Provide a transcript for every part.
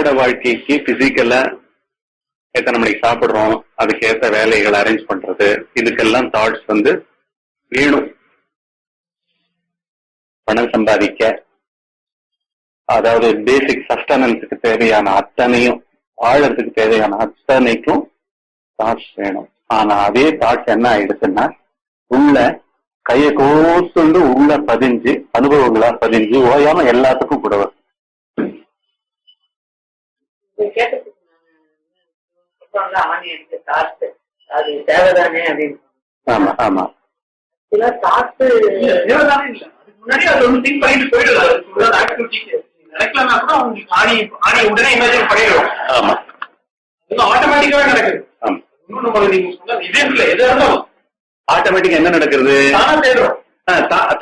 அன்றாட வாழ்க்கைக்கு பிசிக்கலா எத்தனை மணிக்கு சாப்பிடுறோம், அதுக்கேற்ற வேலைகளை அரேஞ்ச் பண்றது, இதுக்கெல்லாம் தாட்ஸ் வேணும். பணம் சம்பாதிக்க, அதாவது பேசிக் சஸ்டனன்ஸுக்கு தேவையான அத்தனையும், வாழறதுக்கு தேவையான அத்தனைக்கும் தாட்ஸ் வேணும். ஆனா அதே தாட்ஸ் என்ன ஆயிடுச்சுன்னா உள்ள கையை கோத்துண்டு உள்ள பதிஞ்சு அனுபவங்களா பதிஞ்சு ஓயாம எல்லாத்துக்கும் கூட வரும். ஆமா ஆமா ஆட்டோமேட்டிக்கா என்ன நடக்கிறது?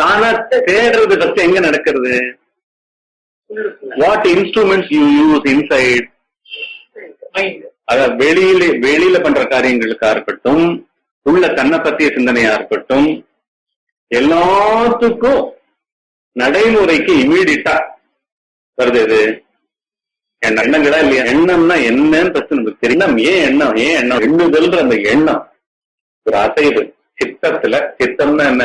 தானா தேடுறது பத்தி எங்க நடக்கிறது? What instruments you use inside. அதாவது வெளியில பண்ற காரியங்களுக்கா இருக்கட்டும், உள்ள தன்னை பத்திய சிந்தனையா இருக்கட்டும், எல்லாத்துக்கும் நடைமுறைக்கு இமீடியட்டா வருது. இது எண்ணங்களா இல்லையா? எண்ணம்னா என்னன்னு ஃபர்ஸ்ட் நமக்கு தெரியும். எண்ணம் எண்ணுதல்ன்ற அந்த எண்ணம் ஒரு அசைவு சித்தத்துல. சித்தம்னா என்ன?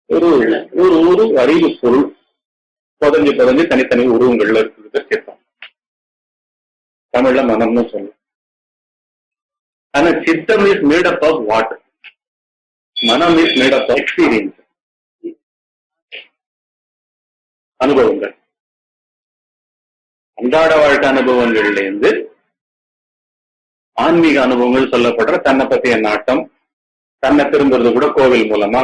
ஒரு அறிவு பொருள் புதஞ்சு தனித்தனி உருவங்கள்ல இருக்கிறது சித்தம். தமிழ்ல மனம்னு சொல்லும். ஆனா சித்தம் is made up of what? மனம் is made up of experience, அனுபவங்கள். அன்றாட வாழ்க்கை அனுபவங்கள்ல இருந்து ஆன்மீக அனுபவங்கள் சொல்லப்படுற தன்னை பத்திய நாட்டம், தன்னை திரும்புறது கூட கோவில் மூலமா,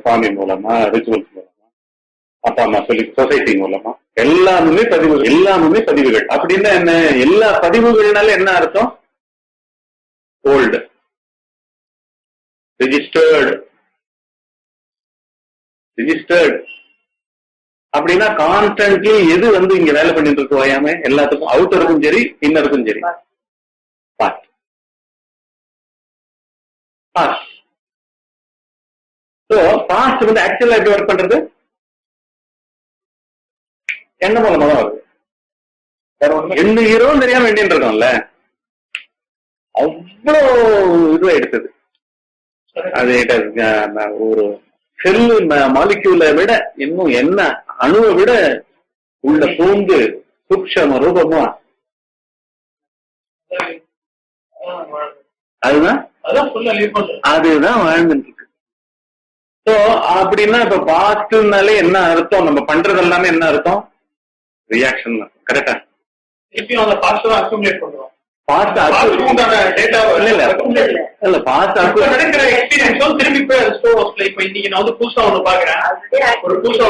சுவாமி மூலமா, ரிச்சுவல்ஸ் மூலமா, அப்பா அம்மா சொல்லி சொசைட்டி மூலமா, எல்லாமே பதிவுகள். அப்படின்னா என்ன? எல்லா பதிவுகள்னால என்ன அர்த்தம்? Old, registered. அப்படின்னா கான்ஸ்டன்ட்லி எது இங்க வேலை பண்ணிட்டு இருக்கு ஓயாம? எல்லாத்துக்கும், அவுட்டருக்கும் சரி இன்னருக்கும் சரி. பாஸ்ட் ஆக்சுவலா எப்படி ஒர்க் பண்றது? என்ன மூலமா தான் வருது. எந்த ஹீரோவும் தெரியாம வேண்டின்னு இருக்கோம்ல, அவ்வளோ இதுவா எடுத்தது. அது ஒரு செல்லு மாலிக்யூலை விட இன்னும் என்ன அணுவை விட உள்ள பூந்து சூக்ஷ்ம ரூபமா அதுதான் வாழ்ந்துட்டு இருக்கு. அப்படின்னா இப்ப பாஸ்ட்னாலே என்ன அர்த்தம்? நம்ம பண்றது எல்லாமே என்ன அர்த்தம்? ரியாக்ஷன். கரெக்டா? புதுசா ஒண்ணு பாக்குறேன், ஒரு புதுசா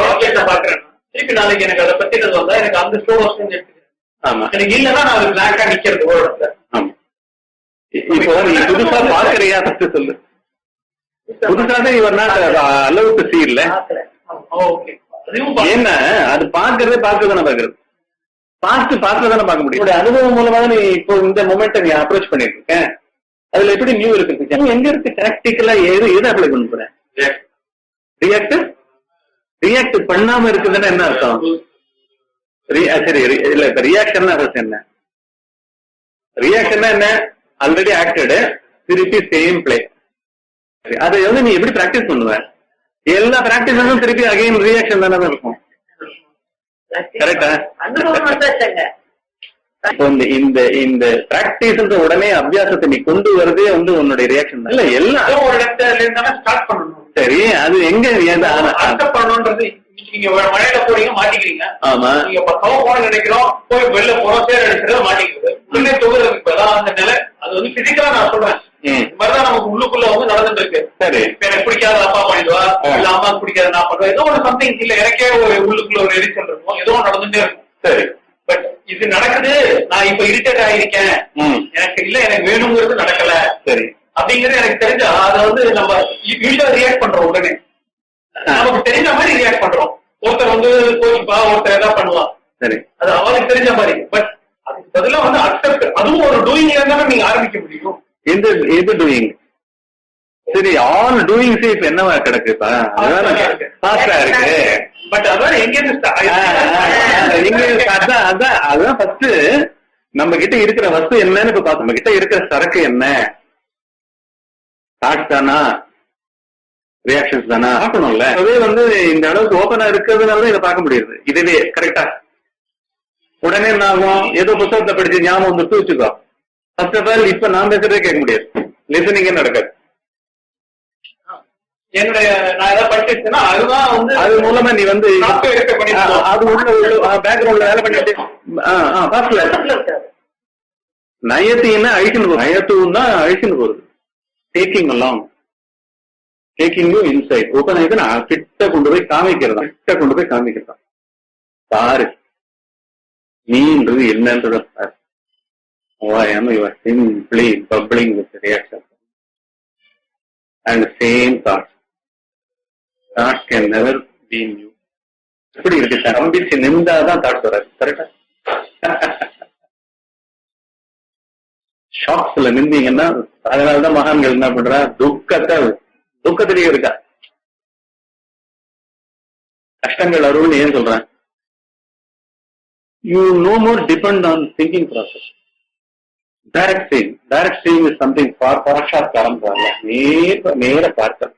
பாக்குறேன், திருப்பி நாளைக்கு எனக்கு அதை பத்தி வந்தா எனக்கு அந்த ஸ்டோர் எனக்கு இல்லைன்னா நான் பிளாங்கா நிக்கிறது ஒரு இடத்துல. இப்போ நீ புதுசா பாக்குறியா? சொல்லு. புதுசாக இவர் அளவுக்கு சீர்ல என்ன அது பாக்குறதே பார்க்கதானே பாக்குறது. பார்க்கதானே பார்க்க முடியும். அனுபவம் மூலமாக நீ இப்போ இந்த மொமெண்ட்டை நீ அப்ரோச் பண்ணிட்டு இருக்க. அதுல எப்படி நியூ இருக்கு? எங்க இருக்கு பிராக்டிக்கலா? எது அப்ளை பண்ண போற? ரியாக்ட் பண்ணாம இருக்குதுன்னா என்ன அர்த்தம்? சரி இல்ல, இப்ப ரியாக்ஷன் என்ன? ரியாக்ஷன் என்ன? ஆல்ரெடி ஆக்டடு, திருப்பி சேம் பிளே. அதை நீ எப்படி பிராக்டிஸ் பண்ணுவ? எல்லா பிராக்டிஸும் திருப்பி அகைன் ரியாக்ஷன் தானே இருக்கும். கரெக்டா? இந்த பிராக்டிஸ் உடனே அபியாசத்தை நீ கொண்டு வரதே உன்னுடைய ரியாக்ஷன் தான். இல்ல எல்லாம் ஒரு இடத்துல ஸ்டார்ட் பண்ணணும். சரி, அது எங்க பண்ணணும்ன்றது நீங்க மழையில போறீங்க மாட்டிக்கிறீங்க. ஆமா, நீங்க போன நினைக்கிறோம், போய் வெளில போறோம், சேர் அடிக்கிறது மாட்டிக்கிறது. உள்ளே தொகுறதுக்கு இப்பதான் அந்த நிலை. அது பிசிக்கலா நான் சொல்றேன். இந்த மாதிரிதான் நமக்கு உள்ளுக்குள்ள நடந்துட்டு இருக்கு. சரி, எனக்கு பிடிக்காத அப்பா பண்ணிடுவா, இல்ல அம்மாவுக்கு பிடிக்காத நான் பண்ணுவேன், ஏதோ ஒரு சம்திங். இல்ல எனக்கே ஒரு உள்ளுக்குள்ள ஒரு எரிச்சல் இருக்கும், ஏதோ நடந்துட்டே இருக்கும். சரி, பட் இது நடக்குது, நான் இப்ப இரிட்டேட் ஆயிருக்கேன், எனக்கு இல்ல எனக்கு வேணுங்கிறது நடக்கல. சரி, அப்படிங்கறது எனக்கு தெரிஞ்சா அதை நம்ம யூஸ்வலா ரியாக்ட் பண்றோம். உடனே நமக்கு தெரிஞ்ச மாதிரி ரியாக்ட் பண்றோம். ஒருத்தர் கோச்சிப்பா, ஒருத்தர் ஏதாவது பண்ணுவான். சரி, அது அவனுக்கு தெரிஞ்ச மாதிரி. பட் அதுக்கு பதிலா அக்செப்ட், அதுவும் ஒரு டூயிங் இருந்தாலும் நீங்க ஆரம்பிக்க முடியும். எது டூயிங்? சரி, ஆல் டூயிங்ஸ் இப்ப என்னவா கிடக்குப்பா? இருக்கு. பட் அதான் எங்க அதுதான் ஃபர்ஸ்ட் நம்ம கிட்ட இருக்கிற வஸ்து என்னன்னு இப்ப பார்த்தோம். நம்ம கிட்ட இருக்கிற சரக்கு என்ன? தாட்ஸ் தானா, ரியாக்ஷன்ஸ் தானா பார்க்கணும்ல. அதே வந்து இந்த அளவுக்கு ஓப்பனா இருக்கிறதுனாலதான் இதை பார்க்க முடியுது. இதுவே கரெக்டா உடனே என்ன ஆகும்? ஏதோ புத்தகத்தை படிச்சு ஞாபகம் வந்துட்டு வச்சுக்கோ. ஃபர்ஸ்ட் ஆஃப் ஆல் இப்ப நான் பேசுறதே கேட்க முடியாது, லிசனிங்கே நடக்காது. என்னுடைய நான் ஏதாவது படிச்சிருச்சேன்னா அதுதான் வந்து அது மூலமா நீ வந்து அது உள்ள பேக்ரவுண்ட்ல வேலை பண்ணிட்டு நயத்தின்னா அழிச்சுன்னு போகுது. நயத்தும் தான் அழிச்சுன்னு போகுது. Taking along, taking you inside. Open ஆயிட்டு நான் கிட்ட கொண்டு போய் காமிக்கிறதா, கிட்ட கொண்டு போய் காமிக்கிறதா. பாரு நீன்றது என்னன்றத பாரு. Why am I simply bubbling with reaction and the same thoughts? Thoughts can never be new. எப்படி இருக்கு சார்? நம்பிச்சு நின்றாதான் தாட்ஸ் வராது. கரெக்டா? ஷாக்ஸ்ல நின்றீங்கன்னா அதனாலதான் மகான்கள் என்ன பண்றா, துக்கத்திலேயே இருக்கா. கஷ்டங்கள் அருள்னு ஏன் சொல்றேன்? You no more depend on thinking process. Direct seeing is something far சாட்சாத்காரம் வரல. நேர பார்க்க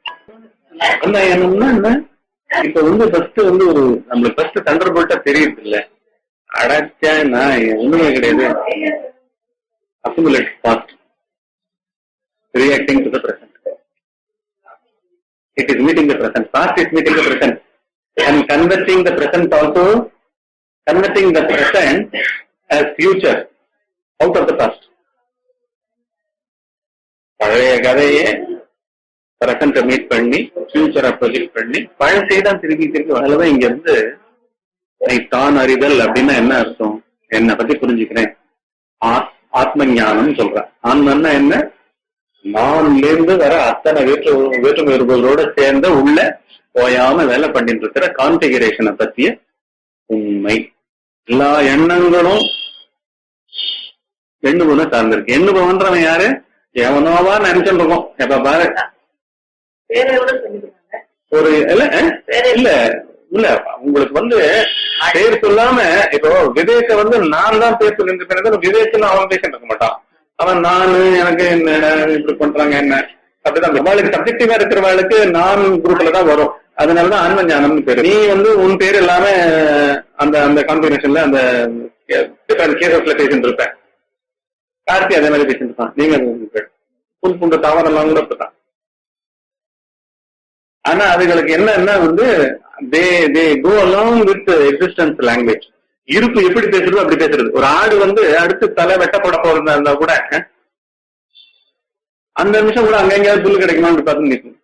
என்ன இப்ப வந்து ஃபர்ஸ்ட் வந்து ஒரு நம்மளுக்கு ஃபர்ஸ்ட் தண்டர் போல்ட்டா தெரியுது இல்ல. அடைச்சா நான் ஒண்ணுமே கிடையாது. Accumulate past reacting to the present. It is meeting the present. Past is meeting the present and converting the present also, converting the present as future out of the past. பழைய கதையை பிரசன்ட meet பண்ணி ஃபியூச்சரை project பண்ணி பழசை தான் திருப்பி அதனாலதான் இங்க இருந்து நீ தான் அறிதல் அப்படின்னா என்ன அர்த்தம்? என்னை பத்தி புரிஞ்சுக்கிறேன், ஆத்ம ஞானம் சொல்றேன். ஆன்மன்னா என்ன? நான்ல இருந்து வர அத்தனை வேற்றுமை உறுப்புகளோட சேர்ந்த உள்ள போயாம வேலை பண்ணிட்டு இருக்கிற கான்பிகரேஷனை பத்திய உண்மை. எல்லா எண்ணங்களும் எண்ணுபவனை சார்ந்திருக்கு. எண்ணுபவன்றவன் யாரு? எவனோவா நினைச்சுட்டு இருக்கோம் எப்ப பாரு. ஒரு இல்ல இல்ல உங்களுக்கு வந்து பேர் சொல்லாம இப்போ விவேக வந்து நான் தான் பேர் சொல்லிட்டு விவேக்னு அவன் பேசிட்டு இருக்க மாட்டான். அவன் நானு எனக்கு இப்படி பண்றாங்க என்ன அப்படிதான் வாழ்க்கை சப்ஜெக்டிவா இருக்கிறவளுக்கு நான் குரூப்ல தான் வரும். அதனாலதான் ஆன்ம ஞானம்னு பேரு. நீ வந்து உன் பேர் இல்லாம அந்த அந்த காம்பினேஷன்ல அந்த கேசஸ்ல பேசிட்டு இருப்பேன். கார்த்தி அதே மாதிரி பேசிட்டு இருப்பான். நீங்க புல் புண்ட தாவரெல்லாம் கூட இப்பதான். ஆனா அதுகளுக்கு என்ன வந்து they go along with existence language. இருப்பு எப்படி பேசுறது அப்படி பேசுறது. ஒரு ஆடு வந்து அடுத்து தலை வெட்டப்பட போறதா இருந்தா கூட அந்த நிமிஷம் கூட அங்க எங்கேயாவது புல்லு கிடைக்குமான்னு பார்த்து நிற்கும்.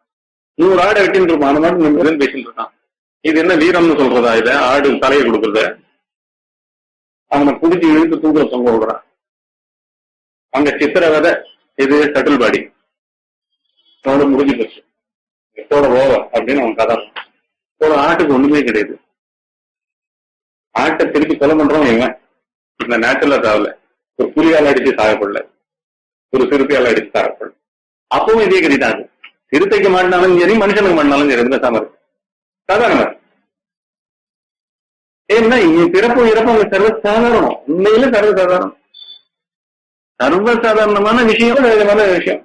100 ஆடை வெட்டின்னு இருப்பான். அந்த மாதிரி பேசிட்டு இருக்கான். இது என்ன வீரம்னு சொல்றதா? இத ஆடு தலையை கொடுக்குறத அவனை புடிச்சு இழுத்து தூக்குற தொங்க விடுறான். அங்க சித்திரவதை, இது சட்டில் பாடி முடிஞ்சு போச்சு. எப்போட ஓவர் அப்படின்னு அவன் கதை. ஒரு ஆட்டுக்கு ஒண்ணுமே கிடையாது. ஆட்டை திருப்பி கொலை பண்றவன் இவன். இந்த நேச்சுரலா சாவல. ஒரு புலியால அடிச்சு சாகப்படல, ஒரு சிறுத்தையால அடிச்சு சாகப்படல. அப்பவும் இதே கிடையாது. சிறுத்தைக்கு மாட்டினாலும் சரி, மனுஷனுக்கு மாட்டினாலும் சரி, எந்த சாமர் சாதாரண. ஏன்னா இங்க பிறப்பும் இறப்பும் சர்வசாதாரணம். உண்மையில சர்வசாதாரணம். சர்வசாதாரணமான விஷயம், வேகமான விஷயம்.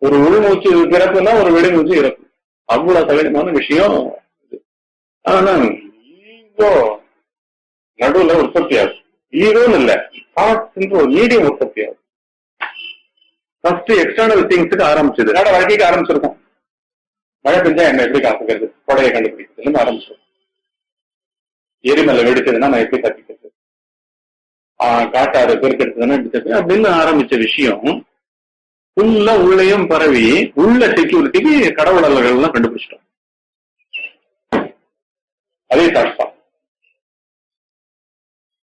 ஒரு உள்மூச்சு பிறப்புன்னா ஒரு வெளிமூச்சு இறப்பு. அவ்வளவு சகஜமான விஷயம். ஆனா ஈகோ நடுவுல உற்பத்தி ஆகுது. ஈகோன்னு இல்ல, தாட்ஸ் ஒரு மீடியம் உற்பத்தி ஆகுது. ஃபர்ஸ்ட் எக்ஸ்டர்னல் திங்ஸுக்கு ஆரம்பிச்சது. வாழ்க்கைக்கு ஆரம்பிச்சிருக்கோம். மழை பெஞ்சா என்ன எப்படி காத்துக்கிறது, கொடையை கண்டுபிடிக்கிறது ஆரம்பிச்சிருக்கோம். எரிமலை வெடிச்சதுன்னா நான் எப்படி கத்திக்கிறது, காட்டாறு பெருக்கெடுத்ததுன்னா எப்படி அப்படின்னு ஆரம்பிச்ச விஷயம் ஃபுல்லா உள்ளேயும் பரவி உள்ள செக்யூரிட்டிக்கு கடவுள் அலுவலர்கள் எல்லாம் கண்டுபிடிச்சிட்டோம். அதே தாட்ஸ் தான்.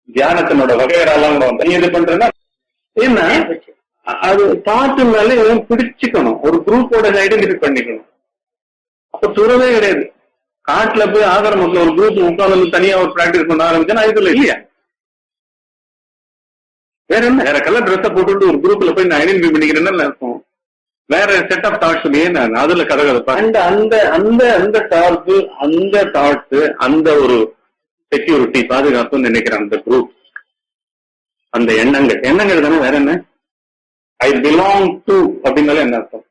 தியானத்தினோட வகையெல்லாம் கூட வந்து இது பண்றேன்னா என்ன, அது தாட்டுனாலே பிடிச்சுக்கணும். ஒரு குரூப்போட ஐடென்டிஃபை பண்ணிக்கணும். அப்ப துறவே கிடையாது. காட்டுல போய் ஆசிரமத்துல ஒரு குரூப் உட்கார்ந்து தனியா ஒரு பிராக்டிஸ் பண்ண ஆரம்பிச்சா இதுல இல்லையா? வேற என்ன, வேற கலர் ட்ரெஸ்ஸை போட்டு ஒரு குரூப்ல போய் நான் ஐடென்டிஃபை பண்ணிக்கிறேன்னு இருக்கும். வேற செட் ஆஃப் தாட்ஸ் ஏன் அதுல கதகதப்பா. அந்த சார்பு, அந்த தாட்ஸ், அந்த ஒரு செக்யூரிட்டி பாதுகாப்புன்னு நினைக்கிறேன் அந்த குரூப். அந்த எண்ணங்கள் தானே, வேற என்ன? ஐ பிலாங் டு அப்படின்னால என்ன அர்த்தம்?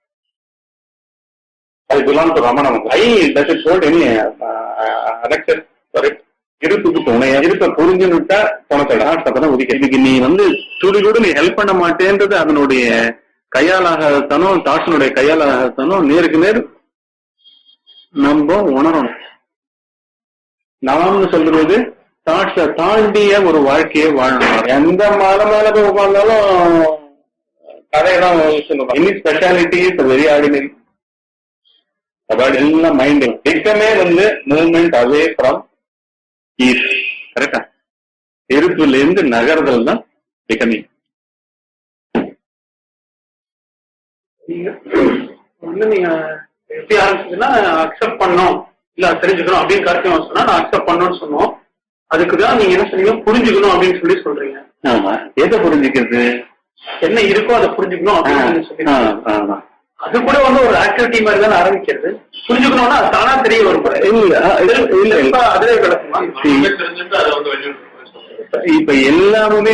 I belong to Ramana. I does it hold any அடக்டர் சாரி இருப்புக்கு துணையா இருப்ப புரிஞ்சுட்டா துணத்தோட அப்பதான் உதிக்க. இதுக்கு நீ துளி கூட நீ ஹெல்ப் பண்ண மாட்டேன்றது அதனுடைய கையாலாகத்தனும் தாட்சனுடைய கையாலாகத்தனும் நேருக்கு நேர் நம்ம உணரணும். நாம் சொல்றது தாட்ஸ தாண்டிய ஒரு வாழ்க்கையை வாழணும். எந்த மாலை மேல போய் உட்கார்ந்தாலும் கதையெல்லாம் சொல்லுவாங்க. இனி ஸ்பெஷாலிட்டி இஸ் வெரி ஆர்டினரி. அதாவது எல்லாம் மைண்ட் திட்டமே மூவ்மெண்ட் அவே ஃப்ரம் ஈஸ். கரெக்டா? இருப்புல இருந்து நகர்தல் தான் பிகமிங். நீங்க எப்படி ஆரம்பிச்சதுன்னா அக்செப்ட் பண்ணணும் இல்ல தெரிஞ்சுக்கணும் அப்படின்னு கருத்து சொன்னா நான் அக்செப்ட் பண்ணணும்னு சொன்னோம். அதுக்குதான் நீங்க என்ன சொன்னீங்க, புரிஞ்சுக்கணும் அப்படின்னு சொல்றீங்க. ஆமா, எதை புரிஞ்சுக்கிறது? என்ன இருக்கோ அதை புரிஞ்சுக்கணும் அப்படின்னு சொல்லி அது கூட ஒரு ஆக்டிவிட்டி மாதிரி தானே ஆரம்பிக்கிறது. புரிஞ்சுக்கணும்னா அது தானா தெரிய வரும். இல்ல அதுவே கிடக்குமா? இப்ப எல்லாமே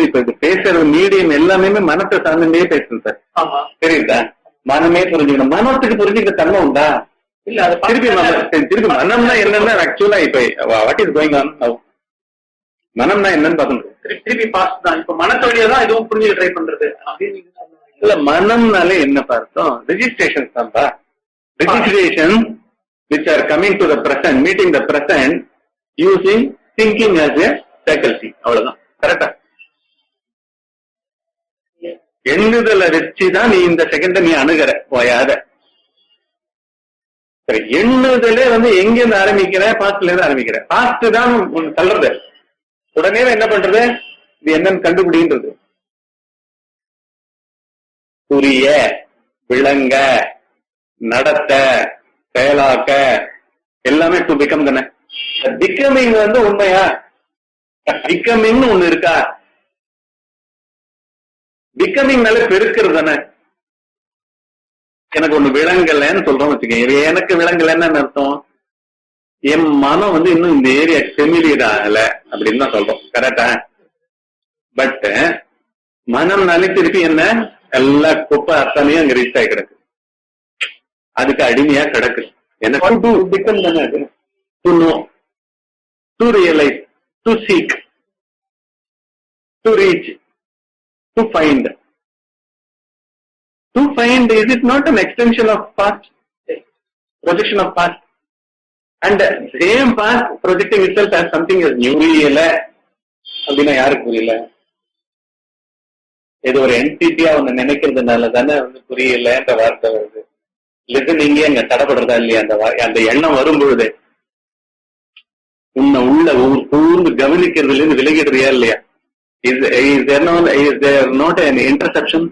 இப்ப பேசுற மீடியம் எல்லாமே மனத்தை சார்ந்தே பேசுறேன் சார். தெரியுதா? மனமே புரிஞ்சுக்கணும். மனத்துக்கு புரிஞ்சுக்கிற தன்மை உண்டா? இல்ல அது திருப்பி மனம்னா என்னன்னா ஆக்சுவலா இப்ப what is going on now? மனம்னா என்னன்னு பாக்கணும். திருப்பி பாஸ்ட் தான். இப்ப மனத்து வழியா தான் இதுவும் புரிஞ்சுக்க ட்ரை பண்றது அப்படின்னு. இல்ல மனம்னாலே என்ன பார்த்தோம்? ரெஜிஸ்ட்ரேஷன் தான்ப்பா. Registration which are coming to the present, meeting the present using thinking as a faculty. அவ்வளவுதான். கரெக்டா? எண்ணுதலை வச்சுதான் நீ இந்த செகண்ட நீ அணுகிற போயாத. சரி, எண்ணுதலே எங்க இருந்து ஆரம்பிக்கிற? பாஸ்ட்ல இருந்து ஆரம்பிக்கிற. பாஸ்ட் தான் தள்ளுறது. உடனே என்ன பண்றது? இது என்னன்னு கண்டுபிடின்றது. புரிய, விளங்க, நடத்த, செயலாக்க எல்லாமே டு பிகம் தானே. பிகமிங் உண்மையா? பிகமிங் ஒண்ணு இருக்கா? பிகமிங்னால பெருக்கிறது தானே. எனக்கு ஒண்ணு விளங்கலன்னு சொல்றோம் வச்சுக்கோங்க. எனக்கு விளங்கலன்னு அர்த்தம், என் மனம் இன்னும் இந்த ஏரியா ஃபெமிலியர் ஆகல அப்படின்னு தான் சொல்றோம். கரெக்டா? பட் மனம்னாலே திருப்பி என்ன, எல்லா குப்பை அத்தனையும் அங்க ரீச் ஆகி கிடக்கு. அதுக்கு அடிமையா கிடக்கு. எனக்கு டு பிகம் தானே அது. To know, to realise, to seek, to reach, to find. To find, is it not an extension of past? Projection of past? And same past projecting itself as something as new. புரியல அப்படின்னா யாருக்கு புரியல? ஏதோ ஒரு என்டிட்டியா ஒண்ணு நினைக்கிறதுனால தானே புரியலன்ற வார்த்தை வருது. லிசனிங்கே அங்க தடப்படுறதா இல்லையா? அந்த எண்ணம் வரும் பொழுது உன்னை உள்ள கூர்ந்து கவனிக்கிறதுல இருந்து விலகிடுறியா இல்லையா? Is there not an interception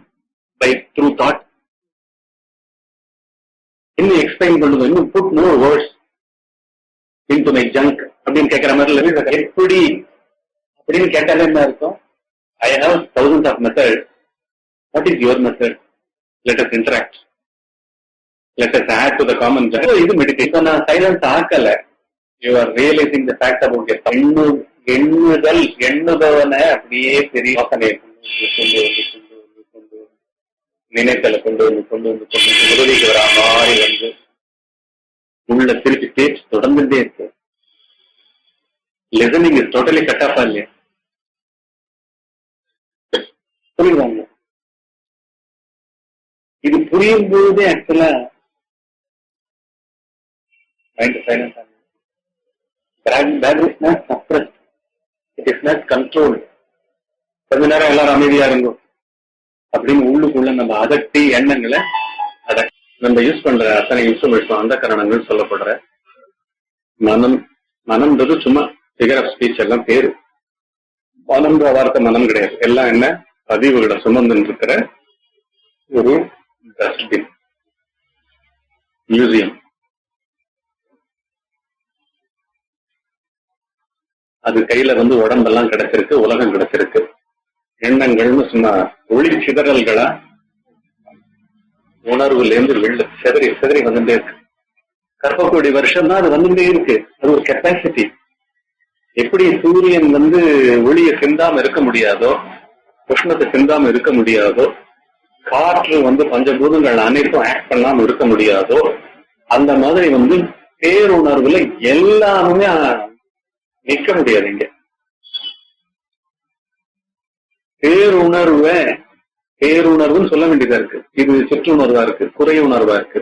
by through thought? இன்னும் எக்ஸ்பிளைன் பண்ணுது, இன்னும் put more words into my junk அப்படின்னு கேட்கிற மாதிரி. எப்படி அப்படின்னு கேட்டாலே என்ன இருக்கும்? I have thousands of methods. What is your method? Let us interact. Let us add to the common junk. இது மெடிடேஷன். நான் சைலன்ஸ் ஆக்கல. You are realizing the fact about your எண்ணுதவனை அப்படியே பெரிய யோசனை நினைத்தலை கொண்டு உதவிக்கு வரா மாதிரி உள்ள திருப்பி பேச்சு தொடர்ந்துட்டே இருக்கு. Listening is totally cut off இல்லையா? புரியுவாங்க. இது புரியும் பொழுதே ஆக்சுவலா கண்ட்ரோல். கொஞ்ச நேரம் எல்லாரும் அமைதியா இருக்கும் அப்படின்னு உள்ளுக்குள்ள நம்ம அதட்டி எண்ணங்களை நம்ம யூஸ் பண்ற அத்தனை இன்ஸ்ட்ருமெண்ட்ஸ் அந்த காரணங்கள் சொல்லப்படுற மனம்ன்றது சும்மா ஃபிகர் ஆஃப் ஸ்பீச் எல்லாம் பேரு. மனம்ன்ற வார்த்தை மனம் கிடையாது. எல்லாம் என்ன பதிவுகளை சுமந்து இருக்கிற ஒரு டஸ்ட்பின், மியூசியம். அது கையில உடம்பெல்லாம் கிடைச்சிருக்கு, உலகம் கிடைச்சிருக்கு. எண்ணங்கள்னு சும்மா ஒளி சிதறல்களா உணர்வுல இருந்து வெளில சிதறி வந்துட்டே இருக்கு. 1,000,000,000 வருஷம் தான் அது வந்துட்டே இருக்கு. அது ஒரு கெப்பாசிட்டி. எப்படி சூரியன் வந்து ஒளியை சிந்தாம இருக்க முடியாதோ, உஷ்ணத்தை சிந்தாம இருக்க முடியாதோ, காற்று வந்து பஞ்சபூதங்கள் அனைத்தும் ஆக்ட் பண்ணாம இருக்க முடியாதோ, அந்த மாதிரி வந்து பேருணர்வுல எல்லாமே நிக்க முடியாது. இங்க பேருணர்வுன்னு சொல்ல வேண்டியதா இருக்கு. இது சிற்றுணர்வா இருக்கு, குறை உணர்வா இருக்கு.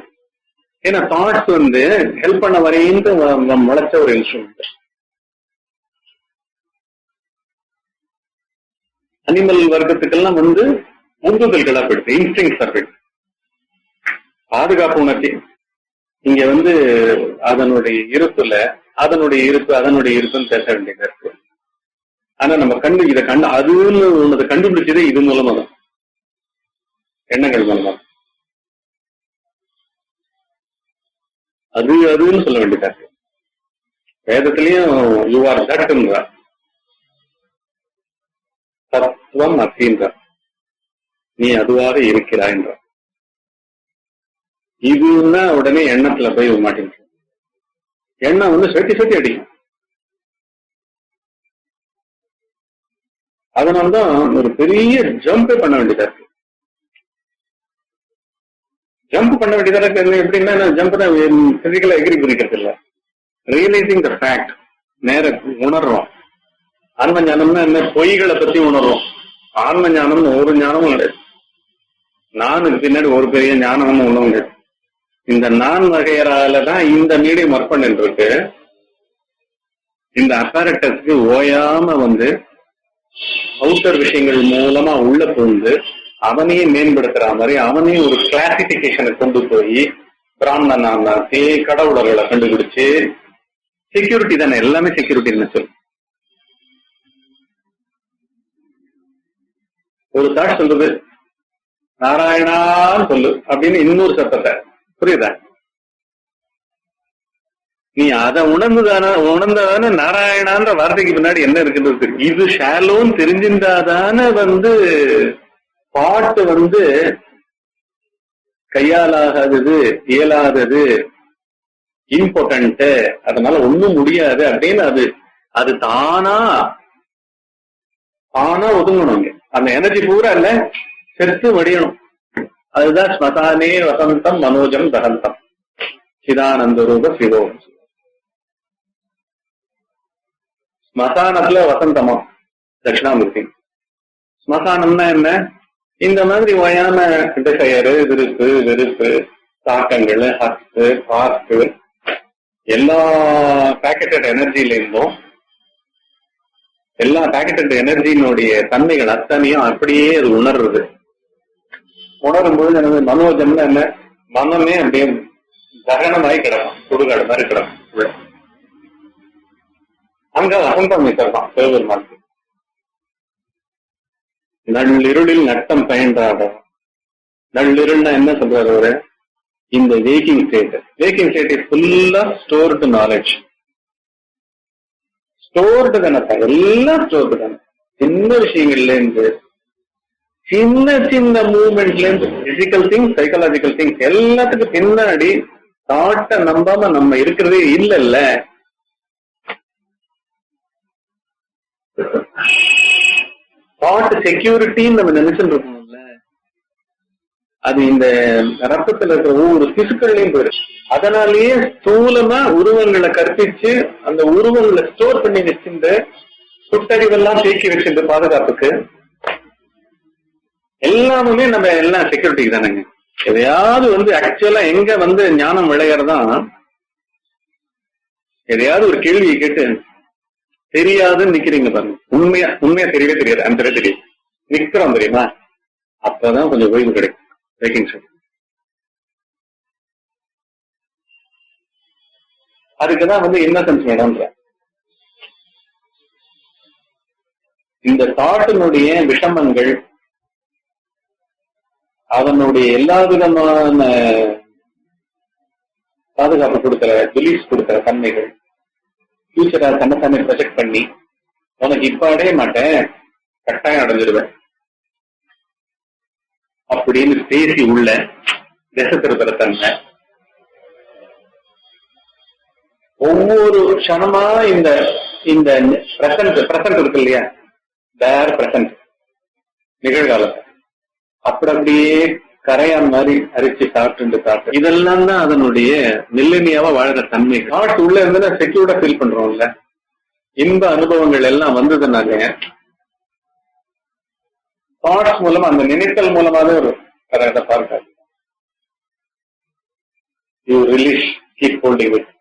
ஏன்னா தாட்ஸ் வந்து ஹெல்ப் பண்ண வரையின்ற முளைச்ச ஒரு இன்ஸ்ட்ருமெண்ட். அனிமல் வர்க்கத்துக்கெல்லாம் வந்து உந்துதல்களா போயிடுது, இன்ஸ்டிங்ஸா போயிடுது. பாதுகாப்பு உணர்ச்சி இங்க வந்து அதனுடைய இருப்புன்னு பேச வேண்டியதா இருக்கு. ஆனா நம்ம இதை அதுன்னு ஒன்னதை கண்டுபிடிச்சதே இது மூலமா தான், எண்ணங்கள் மூலமா. அதுன்னு சொல்ல வேண்டியதா இருக்கு. வேதத்திலையும் யூ ஆர் தட்ன்றா, தத்துவம் அப்படின்ற, நீ அதுவாக இருக்கிறாய்ன்ற. இதுன்னா உடனே எண்ணத்துல போய் மாட்டேங்க. எண்ணம் வந்து சொட்டி அடிக்கும். அதனால்தான் ஒரு பெரிய ஜம்ப் பண்ண வேண்டியதா இருக்கு. ஜம்ப் பண்ண வேண்டியதா இருக்கு. எப்படின்னா ஜம்ப் தான் பிசிக்கலா எகிரி குறிக்கிறது இல்ல, ரியலைசிங் த ஃபேக்ட். நேர உணர்றோம். ஆன்ம ஞானம்னா என்ன? பொய்களை பத்தி உணர்றோம். ஆன்ம ஞானம்னு ஒரு ஞானமும் கிடையாது. நானுக்கு பின்னாடி ஒரு பெரிய ஞானம்னு ஒண்ணும் கிடையாது. இந்த நான் வகையறாலதான் இந்த மீடியம் ஒர்க் பண்ணிட்டு இருக்கு. இந்த அப்பாரட்டஸ்க்கு ஓயாம வந்து அவுட்டர் விஷயங்கள் மூலமா உள்ள புகுந்து அவனையே மேம்படுத்துற மாதிரி அவனே ஒரு கிளாசிபிகேஷனை கொண்டு போய் பிராமணனா மாத்தி கடவுளர்களை கண்டுபிடிச்சு செக்யூரிட்டி தானே, எல்லாமே செக்யூரிட்டின்னு சொல்லு. ஒரு தாட் சொல்றது நாராயணான்னு சொல்லு அப்படின்னு இன்னொரு சத்தத்தை, புரியுதா? நீ அதை உணர்ந்ததானே நாராயணான்ற வார்த்தைக்கு பின்னாடி என்ன இருக்குன்றது. இது ஷாலோன்னு தெரிஞ்சிருந்தாதானே வந்து பாட்டு வந்து கையாலாகாதது, இயலாதது, இம்பார்ட்டன்ட், அதனால ஒண்ணும் முடியாது அப்படின்னு அது தானா ஒதுங்கணும். அந்த எனர்ஜி பூரா இல்ல செத்து வடியணும். அதுதான் ஸ்மசானே வசந்தம் மனோஜம் தகந்தம் சிதானந்த ரூப சிரோகம். ஸ்மசானத்துல வசந்தமா தட்சிணாமூர்த்தி. ஸ்மசானம்னா என்ன? இந்த மாதிரி ஓயாம டிசையரு, வெறுப்பு, தாக்கங்கள், ஹக்கு, பார்க்கு, எல்லா பேக்கெட்டட் எனர்ஜியில இருந்தும் எல்லா பேக்கெட்டட் எனர்ஜியினுடைய தன்மைகள் அத்தனையும் அப்படியே அது உணர்றது. உணரும்போது எனக்கு மனோஜம்னா என்ன? மனமே அப்படியே தகனமாய் கிடக்கும், சுடுகாடு மாதிரி கிடக்கும். அங்க வசந்தம் தான் சிவபெருமான். நள்ளிருளில் நட்டம் பயின்றாட. நள்ளிருள்னா என்ன சொல்றாரு அவரு? இந்த வேக்கிங் ஸ்டேட் இஸ் ஃபுல்லா ஸ்டோர்டு நாலேஜ். ஸ்டோர்டு தானே, எல்லாம் ஸ்டோர்டு தானே. சின்ன விஷயங்கள்ல இருந்து சின்ன மூவ்மெண்ட்ல இருந்து பிசிக்கல் திங்ஸ், சைக்காலஜிக்கல் திங்ஸ் எல்லாத்துக்கும் பின்னாடி தாட்ட நம்பாம நம்ம இருக்கிறதே இல்லைல்ல. தாட் செக்யூரிட்டின்னு நம்ம நினைச்சுட்டு இருக்கோம்ல, அது இந்த ரத்தத்துல இருக்கிற ஒவ்வொரு திசுக்கள்லயும் போயிருக்கு. அதனாலேயே ஸ்தூலமா உருவங்களை கற்பிச்சு அந்த உருவங்களை ஸ்டோர் பண்ணி வச்சிருந்து சுட்டறிவெல்லாம் தேக்கி வச்சிருந்து பாதுகாப்புக்கு எல்லாமே நம்ம எல்லாம் செக்யூரிட்டிக்கு தானேங்க. எதையாவது வந்து ஆக்சுவலா எங்க வந்து ஞானம் விளையாடுறதா, எதையாவது ஒரு கேள்வியை கேட்டு தெரியாதுன்னு நிக்கிறீங்க பாருங்க. உண்மையா தெரியவே தெரியாது, அந்த தெரியும் நிக்கிறோம் தெரியுமா, அப்பதான் கொஞ்சம் ஓய்வு கிடைக்கும். வேக்கிங் ஸ்டேட் அதுக்குதான் வந்து இன்னசென்ஸ் வேணும்ன்ற. இந்த தாட்டினுடைய விஷமங்கள், அதனுடைய எல்லா விதமான பாதுகாப்பு கொடுக்கிற, பிலீஃப் கொடுக்கிற தன்மைகள், ஃபியூச்சரை தன்னைத்தானே ப்ரொஜெக்ட் பண்ணி உனக்கு இப்ப அடைய மாட்டேன், கட்டாயம் அடைஞ்சிருவேன் அப்படின்னு பேசி உள்ள திசை தன்மை. ஒவ்வொரு க்ஷணமா இந்த இந்த பிரசன்ட் இருக்கு இல்லையா, பேர் பிரசன்ட் நிகழ்காலத்தை அப்படியே கரையான் மாதிரி அரிச்சு சாப்பிட்டு இதெல்லாம் தான் அதனுடைய மில்லினியாவா வாழ்ற தன்மை. தாட் உள்ள இருந்து செக்யூர்டா ஃபீல் பண்றோம்ல, இன்ப அனுபவங்கள் எல்லாம் வந்ததுனால தாட்ஸ் மூலமா அந்த நினைத்தல் மூலமாவே ஒரு கரெக்டா பார்க்காது. You release, keep holding it.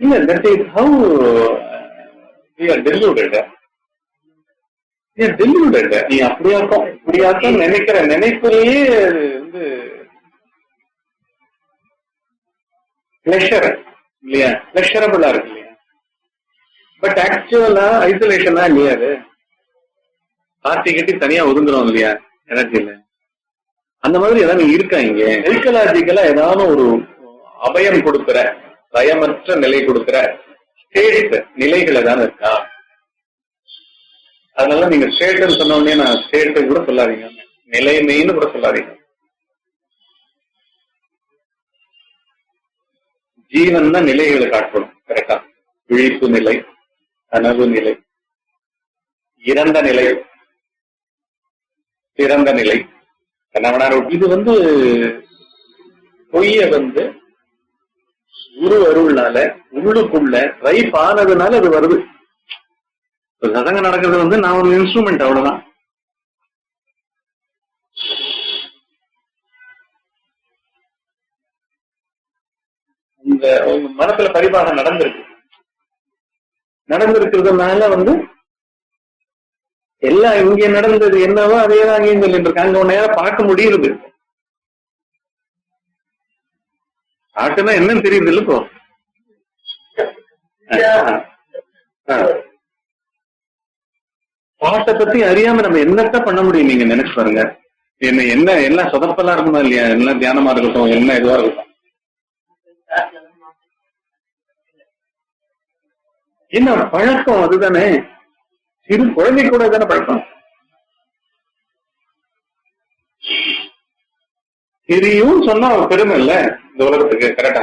இல்ல, that is how we are deluded. We are deluded. நீ அப்படியாக்கும் நினைக்கிற நினைப்பிலேயே வந்து பிளஷர் இல்லையா, பிளஷரபிளா இருக்கு இல்லையா. பட் ஆக்சுவலா ஐசோலேஷனா இல்லையா, அது பார்ட்டி கட்டி தனியா ஒதுங்குறோம் இல்லையா எனர்ஜியில. அந்த மாதிரி ஏதாவது இருக்கா இங்க சைக்கலாஜிக்கலா ஏதாவது ஒரு அபயம் கொடுக்கிற, பயமற்ற நிலை கொடுக்கிற ஸ்டேட் நிலைகள் ஏதாவது இருக்கா? அதனால நீங்க ஸ்டேட்னு சொன்ன உடனே நான் ஸ்டேட்டு கூட சொல்லாதீங்க, நிலைமைன்னு கூட சொல்லாதீங்க. ஜீவன் தான் நிலைகளை காட்டணும் கரெக்டா. விழிப்பு நிலை, கனவு நிலை, இறந்த நிலை, சிறந்த நிலை, இது வந்து பொய்ய வந்து குரு அருள்னால உள்ளுக்குள்ள ரைப் ஆனதுனால அது வருது. சதங்க நடக்கிறது வந்து நான் ஒரு இன்ஸ்ட்ருமெண்ட், அவ்வளவுதான். இந்த மனசுல பரிபாகம் நடந்திருக்கிறதுனால வந்து எல்லாம் இங்க நடந்தது என்னவோ அதேதான் அங்கேயும் சொல்லிட்டு இருக்காங்க. அங்க நேரம் பார்க்க முடியுது. ஆட்டுனா என்னன்னு தெரியுது இல்ல இப்போ. பாட்டை பத்தி அறியாம நம்ம என்னத்த பண்ண முடியும் நீங்க நினைச்சு பாருங்க. என்ன எல்லாம் சொதப்பலா இருக்கணும் இல்லையா, எல்லாம் தியானமா இருக்கட்டும், என்ன இதுவா இருக்கட்டும். என்ன பழக்கம் அதுதானே, சிறு குழந்தை கூட தானே பழக்கம். தெரியும் சொன்னா பெருமை இல்ல இந்த உலகத்துக்கு. கரெக்டா,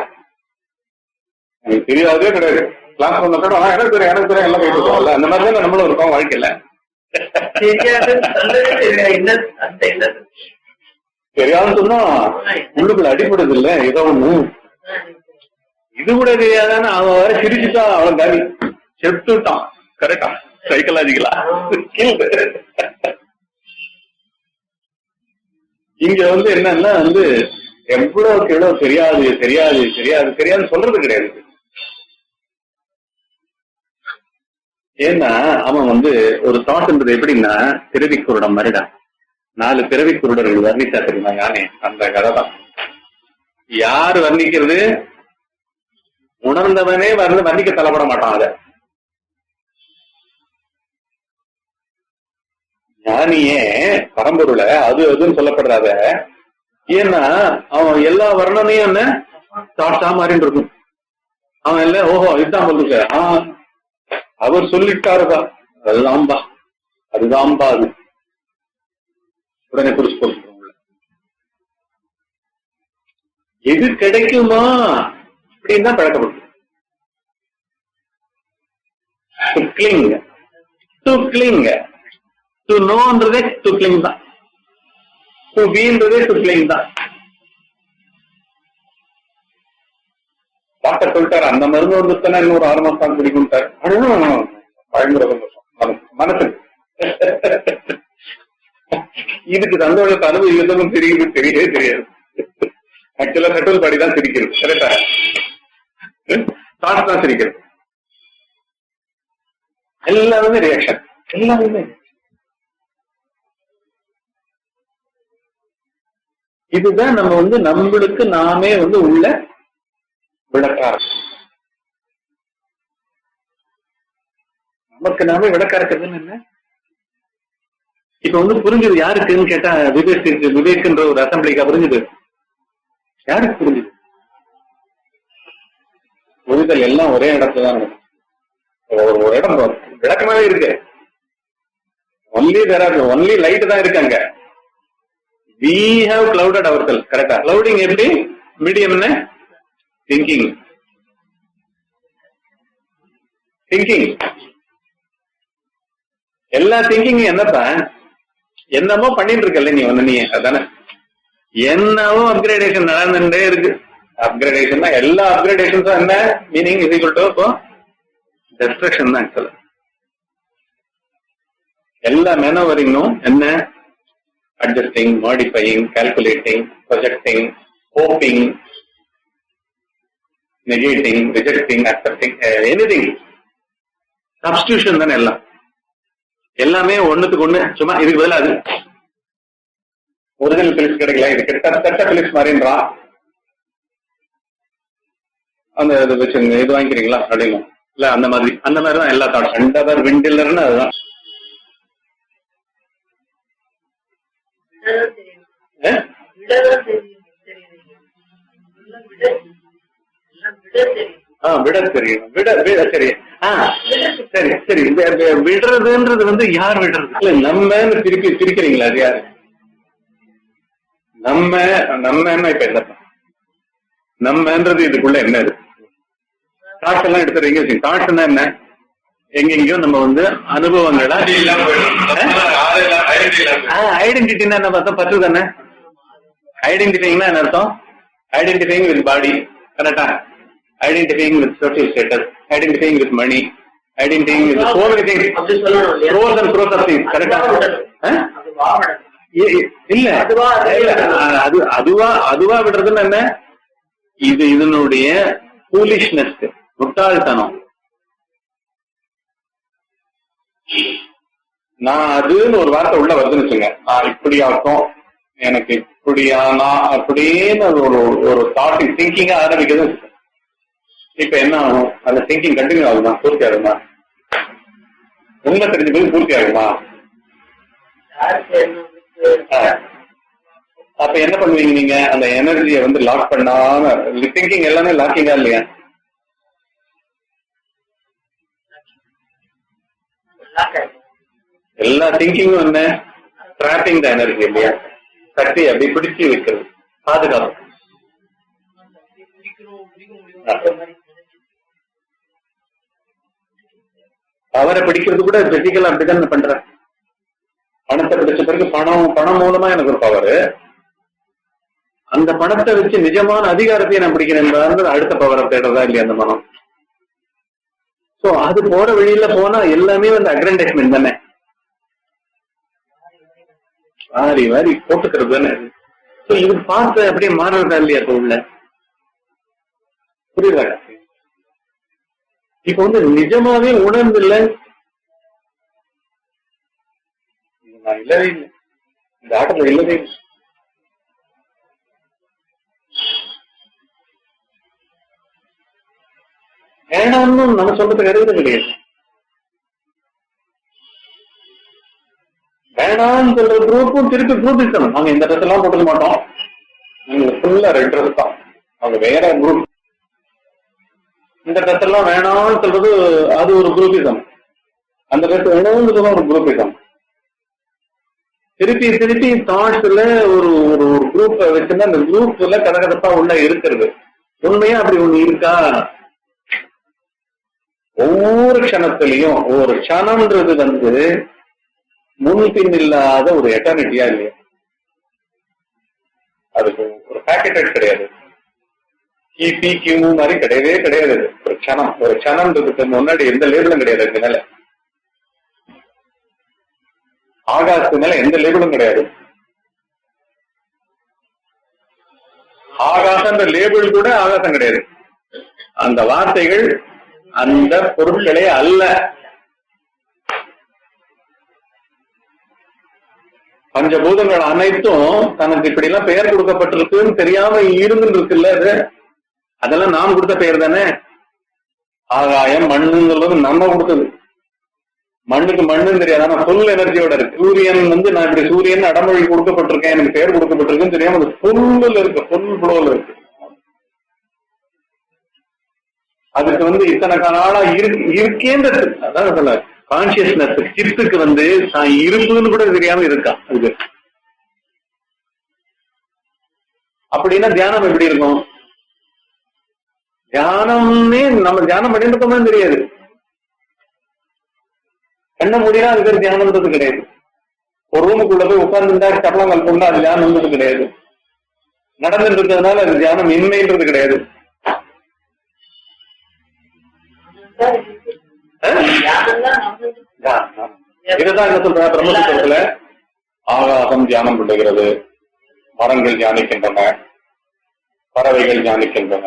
எனக்கு தெரியாதே கிடையாது. கிளாஸ் பண்ண கூட எனக்கு தெரியும் எல்லாம் போயிட்டு இருக்கோம்ல, அந்த மாதிரி தான் நம்மளும் இருக்கோம் வாழ்க்கையில. தெரியாதுன்னு சொன்னா உள்ளுக்குள்ள அடிப்படுது இல்ல ஏதோ ஒண்ணு. இது கூட தெரியாதான்னு அவன் வர சிரிச்சுட்டான், அவன் காலி செத்துட்டான். கரெக்டா, சைக்கலாஜிக்கலா. இங்க வந்து என்னன்னா வந்து எவ்வளவுக்கு எவ்வளவு தெரியாது சொல்றது கிடையாது. ஏன்னா அவன் வந்து ஒரு தாட்ன்றது எப்படின்னா பிறவி குருடம் மாதிரிடா. 4 பிறவி குருடர்கள் வர்ணிச்சா தெரியுமா யானே, அந்த கதை தான். யாரு வர்ணிக்கிறது, உணர்ந்தவனே வர்ணிக்க தள்ளப்பட மாட்டான். அத ஞானியே பரம்பொருளை அது அதுன்னு சொல்லப்படுறாத. ஏன்னா அவன் எல்லா வர்ணனையும் என்ன தாட்ஸா மாறின்னு இருக்கும். அவன் இல்ல ஓஹோ இதுதான் சொல்லுங்க, அவர் சொல்லிட்டாருதா, அதுதான்பா அது உடனே குறிச்சு போட்டு எது கிடைக்குமா அப்படின்னு தான் பழக்கப்படும். டு நோன்றதே டுக்லிங் தான், டு பீன்றதே டுக்லிங் தான். டாக்டர் சொல்லிட்டாரு அந்த மருந்து வந்துச்சுன்னா இன்னொரு 6 மாசம் பிடிக்கும்ட்டாரு. பயங்கர மனசு இதுக்கு சந்தோஷத்தை அனுபவிக்கிறதும் தெரியவே தெரியாது. ஆக்சுவலா பெட்ரோல் பாடி தான் சிரிக்கிறது. கரெக்டா, தாட்ஸ் தான் சிரிக்கிறது. எல்லாருமே ரியாக்ஷன், எல்லாருமே. இதுதான் நம்ம வந்து நம்மளுக்கு நாமே வந்து உள்ள விளக்கார, நமக்கு நாமே விளக்கா இருக்கிறதுன்னு என்ன. இப்ப வந்து புரிஞ்சது யாருக்குன்னு கேட்டா விவேக்ன்ற ஒரு அசம்பிளிக்கா புரிஞ்சுது. யாருக்கு புரிஞ்சுது? புரிதல் எல்லாம் ஒரே இடத்துலதான் இருக்கும். ஒரு இடம் விளக்கமாவே இருக்கு. ஒன்லி லைட் தான் இருக்கு அங்க. we have clouded ourselves. கரெக்டா? clouding எப்படி? மீடியம்னு thinking. எல்லா திங்கிங் என்னப்பா? என்னமோ பண்ணிட்டு இருக்கல நீ ஒண்ணு, நீ அதானே என்னவோ அப்கிரேடேஷன் நடந்துட்டே இருக்கு. அப்கிரேடேஷன் தான், எல்லா அப்கிரேடேஷன்ஸும் என்ன மீனிங்? இஸ் ஈக்குவல் டு இப்போ டெஸ்ட்ரக்ஷன் தான் ஆக்சுவலா. எல்லா மேனோவரிங்கும் என்ன? Adjusting, modifying, calculating, projecting, hoping, negating, rejecting, accepting, anything substitution தானே. எல்லாம் எல்லாமே ஒண்ணுத்துக்கு ஒண்ணு. சும்மா இதுக்கு பதிலா அது ஒரிஜினல் பிலிப்ஸ் கிடைக்கல, இது கிட்டத்தட்ட பிலிப்ஸ் மாதிரின்றான், அந்த இது வச்சுங்க, இது வாங்கிக்கிறீங்களா அப்படின்னு இல்ல, அந்த மாதிரிதான் எல்லா தாட்டும். அண்டவர் விண்டில்லர்னு அதுதான். விட தெரியும், விட தெரியும். சரி சரி, விடுறதுன்றது வந்து யார் விடுறது? இல்ல நம்ம பிரிக்கிறீங்களா? அது யாரு? நம்ம இப்ப என்ன நம்மன்றது இதுக்குள்ள என்ன இருக்கு? தாட்ஸ் எல்லாம் எடுத்துறீங்க. தாட்ஸ்னா என்ன? எங்கெங்கயோ நம்ம வந்து அனுபவங்களா ஐடென்டிட்டின்னா என்ன பார்த்தோம்? பற்று தானே. ஐடென்டிஃபைங்னா என்ன அர்த்தம்? ஐடென்டிஃபைங் வித் பாடி, கரெக்டா? Identifying with social status, identifying with money, identifying with so many things, pros and pros of things, கரெக்டா? இல்ல அதுவா விடுறதுன்னு என்ன? இது இதனுடைய ஃபூலிஷ்னஸ், முட்டாள்தனம். நான் அதுன்னு ஒரு வார்த்தை உள்ள வருதுன்னு வச்சுங்க, இப்படி ஆகும் எனக்கு, இப்படியானா அப்படின்னு ஒரு தாட் திங்கிங்கா ஆரம்பிக்கிறது. இப்ப என்ன ஆகும்? அந்த திங்கிங் கண்டினியூ ஆகுமா? பூர்த்தி ஆகுமா? உண்மை தெரிஞ்ச போது பூர்த்தி ஆகுமா? அப்ப என்ன பண்ணுவீங்க நீங்க? அந்த எனர்ஜியை வந்து லாக் பண்ணாம, திங்கிங் எல்லாமே லாக்கிங்கா இல்லையா? எல்லா திங்கிங்கும் என்ன? ட்ராப்பிங் த எனர்ஜி இல்லையா? சக்தி அப்படி பிடிச்சி வைக்கிறது, பாதுகாப்பு. பவரை பிடிக்கிறது கூட பிசிக்கலா அப்படிதான் பண்ற. பணத்தை பிடிச்ச பிறகு பணம் மூலமா எனக்கு ஒரு பவர், அந்த பணத்தை வச்சு நிஜமான அதிகாரத்தையும் நான் பிடிக்கிறேன், அடுத்த பவரை தேடுறதா இல்லையா அந்த மனம்? சோ அது போற வழியில போனா எல்லாமே வந்து அக்ரண்டைஸ்மெண்ட் தானே, வாரி போட்டுக்கிறது தானே. இது பார்த்து அப்படியே மாறுறதா இல்லையா? இப்ப உள்ள புரியுதா? இப்ப வந்து நிஜமாவே உணர்ந்து இல்லை, நான் இல்லவே இல்லை, இந்த ஆட்டத்துல இல்லவே இல்லை. வேணாம்னு நம்ம சொல்றதுக்கு அறிவுறது கிடையாது. வேணாம்னு சொல்ற குரூப்பும் திருப்பி குரூப் இருக்கணும். நாங்க இந்த ட்ரெஸ் எல்லாம் போட்டுக்க மாட்டோம், நீங்க ஃபுல்லா ரெட் ட்ரெஸ் தான், அவங்க வேற குரூப். இந்த ட்ரெஸ் எல்லாம் வேணாம்னு சொல்றது அது ஒரு குரூப்பிசம், அந்த ட்ரெஸ் வேணும்னு சொல்றது ஒரு குரூப்பிசம். திருப்பி தாட்ஸ்ல ஒரு குரூப் வச்சுன்னா அந்த குரூப்ல கதகதப்பா உள்ள இருக்கிறது. உண்மையா அப்படி ஒண்ணு இருக்கா? ஒவ்வொரு க்ஷணத்திலையும் ஒரு க்ஷணம்ன்றது வந்து முன்பின் இல்லாத ஒரு எட்டர்னிட்டியா இல்லையா? அதுக்கு ஒரு பேக்கெட் கிடையாது, கிபி கியூ மாதிரி கிடையவே கிடையாது. ஒரு க்ஷணம்ன்றதுக்கு முன்னாடி எந்த லேபிளும் கிடையாது. அதுக்கு மேல ஆகாசத்து மேல எந்த லேபிளும் கிடையாது. ஆகாசன்ற லேபிள் கூட ஆகாசம் கிடையாது. அந்த வார்த்தைகள் அந்த பொருட்களே அல்ல. பஞ்சபூதங்கள் அனைத்தும் தனக்கு இப்படி எல்லாம் பெயர் கொடுக்கப்பட்டிருக்குன்னு தெரியாம இருந்துட்டு இருக்குல்ல, அது அதெல்லாம் நாம் கொடுத்த பெயர் தானே. ஆகாயம் மண்ணுங்கிறது நம்ம கொடுத்தது. மண்ணுக்கு மண்ணுன்னு தெரியாது, ஆனா ஃபுல் எனர்ஜியோட இருக்கு. சூரியன் வந்து நான் இப்படி சூரியன் அடமொழி கொடுக்கப்பட்டிருக்கேன், எனக்கு பெயர் கொடுக்கப்பட்டிருக்குன்னு தெரியாம அது ஃபுல்ல இருக்கு, ஃபுல் ஃப்ளோல இருக்கு. அதுக்கு வந்து இத்தனை நாளா இருக்கேன்றது, அதான் சொல்ல கான்சியஸ்னஸ் சித்துக்கு வந்து தான் இருப்புன்னு கூட தெரியாம இருக்கா. அதுக்கு அப்படின்னா தியானம் எப்படி இருக்கும்? தியானம்னே நம்ம தியானம் பண்ணிட்டு இருக்கோமே தெரியாது. கண்ண மூடினா அது பேர் தியானம்ன்றது கிடையாது. ஒரு ரூமுக்குள்ள போய் உட்கார்ந்துட்டா சப்பளங்கள் கொண்டா அது தியானம்ன்றது கிடையாது. நடந்துட்டு இருக்கிறதுனால அது தியானம் இன்மைன்றது கிடையாது. இதுதான் என்ன சொல்ற பிரம்மசூத்திரத்துல ஆகாசம் தியானம் பண்ணுகிறது, மரங்கள் தியானிக்கின்றன, பறவைகள் தியானிக்கின்றன,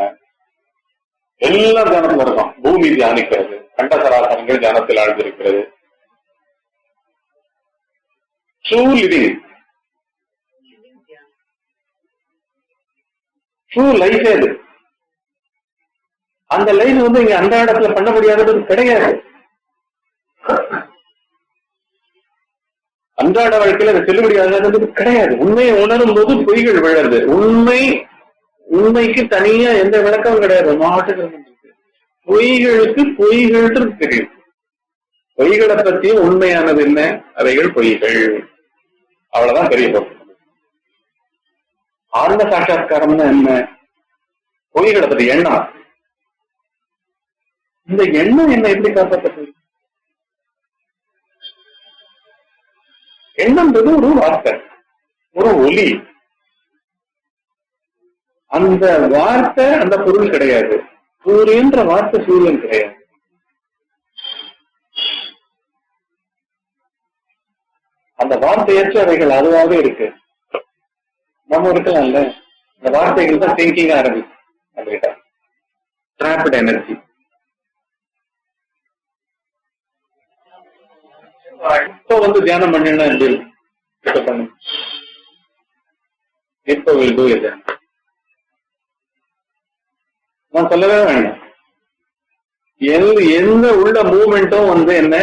எல்லாம் தியானத்தில் இருக்கும். பூமி தியானிக்கிறது, கண்டசராசனங்கள் தியானத்தில் ஆழ்ந்திருக்கிறது. ட்ரூ லிவிங், ட்ரூ லைஃப் அது. அந்த லைஃப் வந்து இங்க அந்த இடத்துல பண்ண முடியாதது கிடையாது. அன்றாட வாழ்க்கையில அது செல்லுபடியாகாதது கிடையாது. உண்மையை உணரும் போது பொய்கள் விழறது. உண்மைக்கு தனியா எந்த விளக்கமும் கிடையாது. மாட்டுக்கு பொய்களுக்கு பொய்கள் தெரியும். பொய்களை பற்றியும் உண்மையானது என்ன, அவைகள் பொய்கள், அவ்வளவுதான் தெரிய போகும். ஆழ்ந்த சாட்சா்காரம்னா என்ன? பொய்களை பத்தி எண்ணம். இந்த எண்ணம் என்ன எப்படி காப்பாற்றது? எண்ணம்ன்றது ஒரு வார்த்தை, ஒரு ஒலி. அந்த வார்த்தை அந்த பொருள் கிடையாது. சூரியன்ற வார்த்தை சூரியன் கிடையாது. அந்த வார்த்தையற்ற அவைகள் அதுவாகவே இருக்கு. நம்ம இருக்கலாம் இல்ல, இந்த வார்த்தைகள் தான் திங்கிங் ஆரம்பிச்சு டிராப்ட் எனர்ஜி. இப்போ வந்து தியானம் பண்ணா இப்போ நான் சொல்லவே வேண்டாம். எந்த உள்ள மூவ்மெண்ட்டும் வந்து என்ன,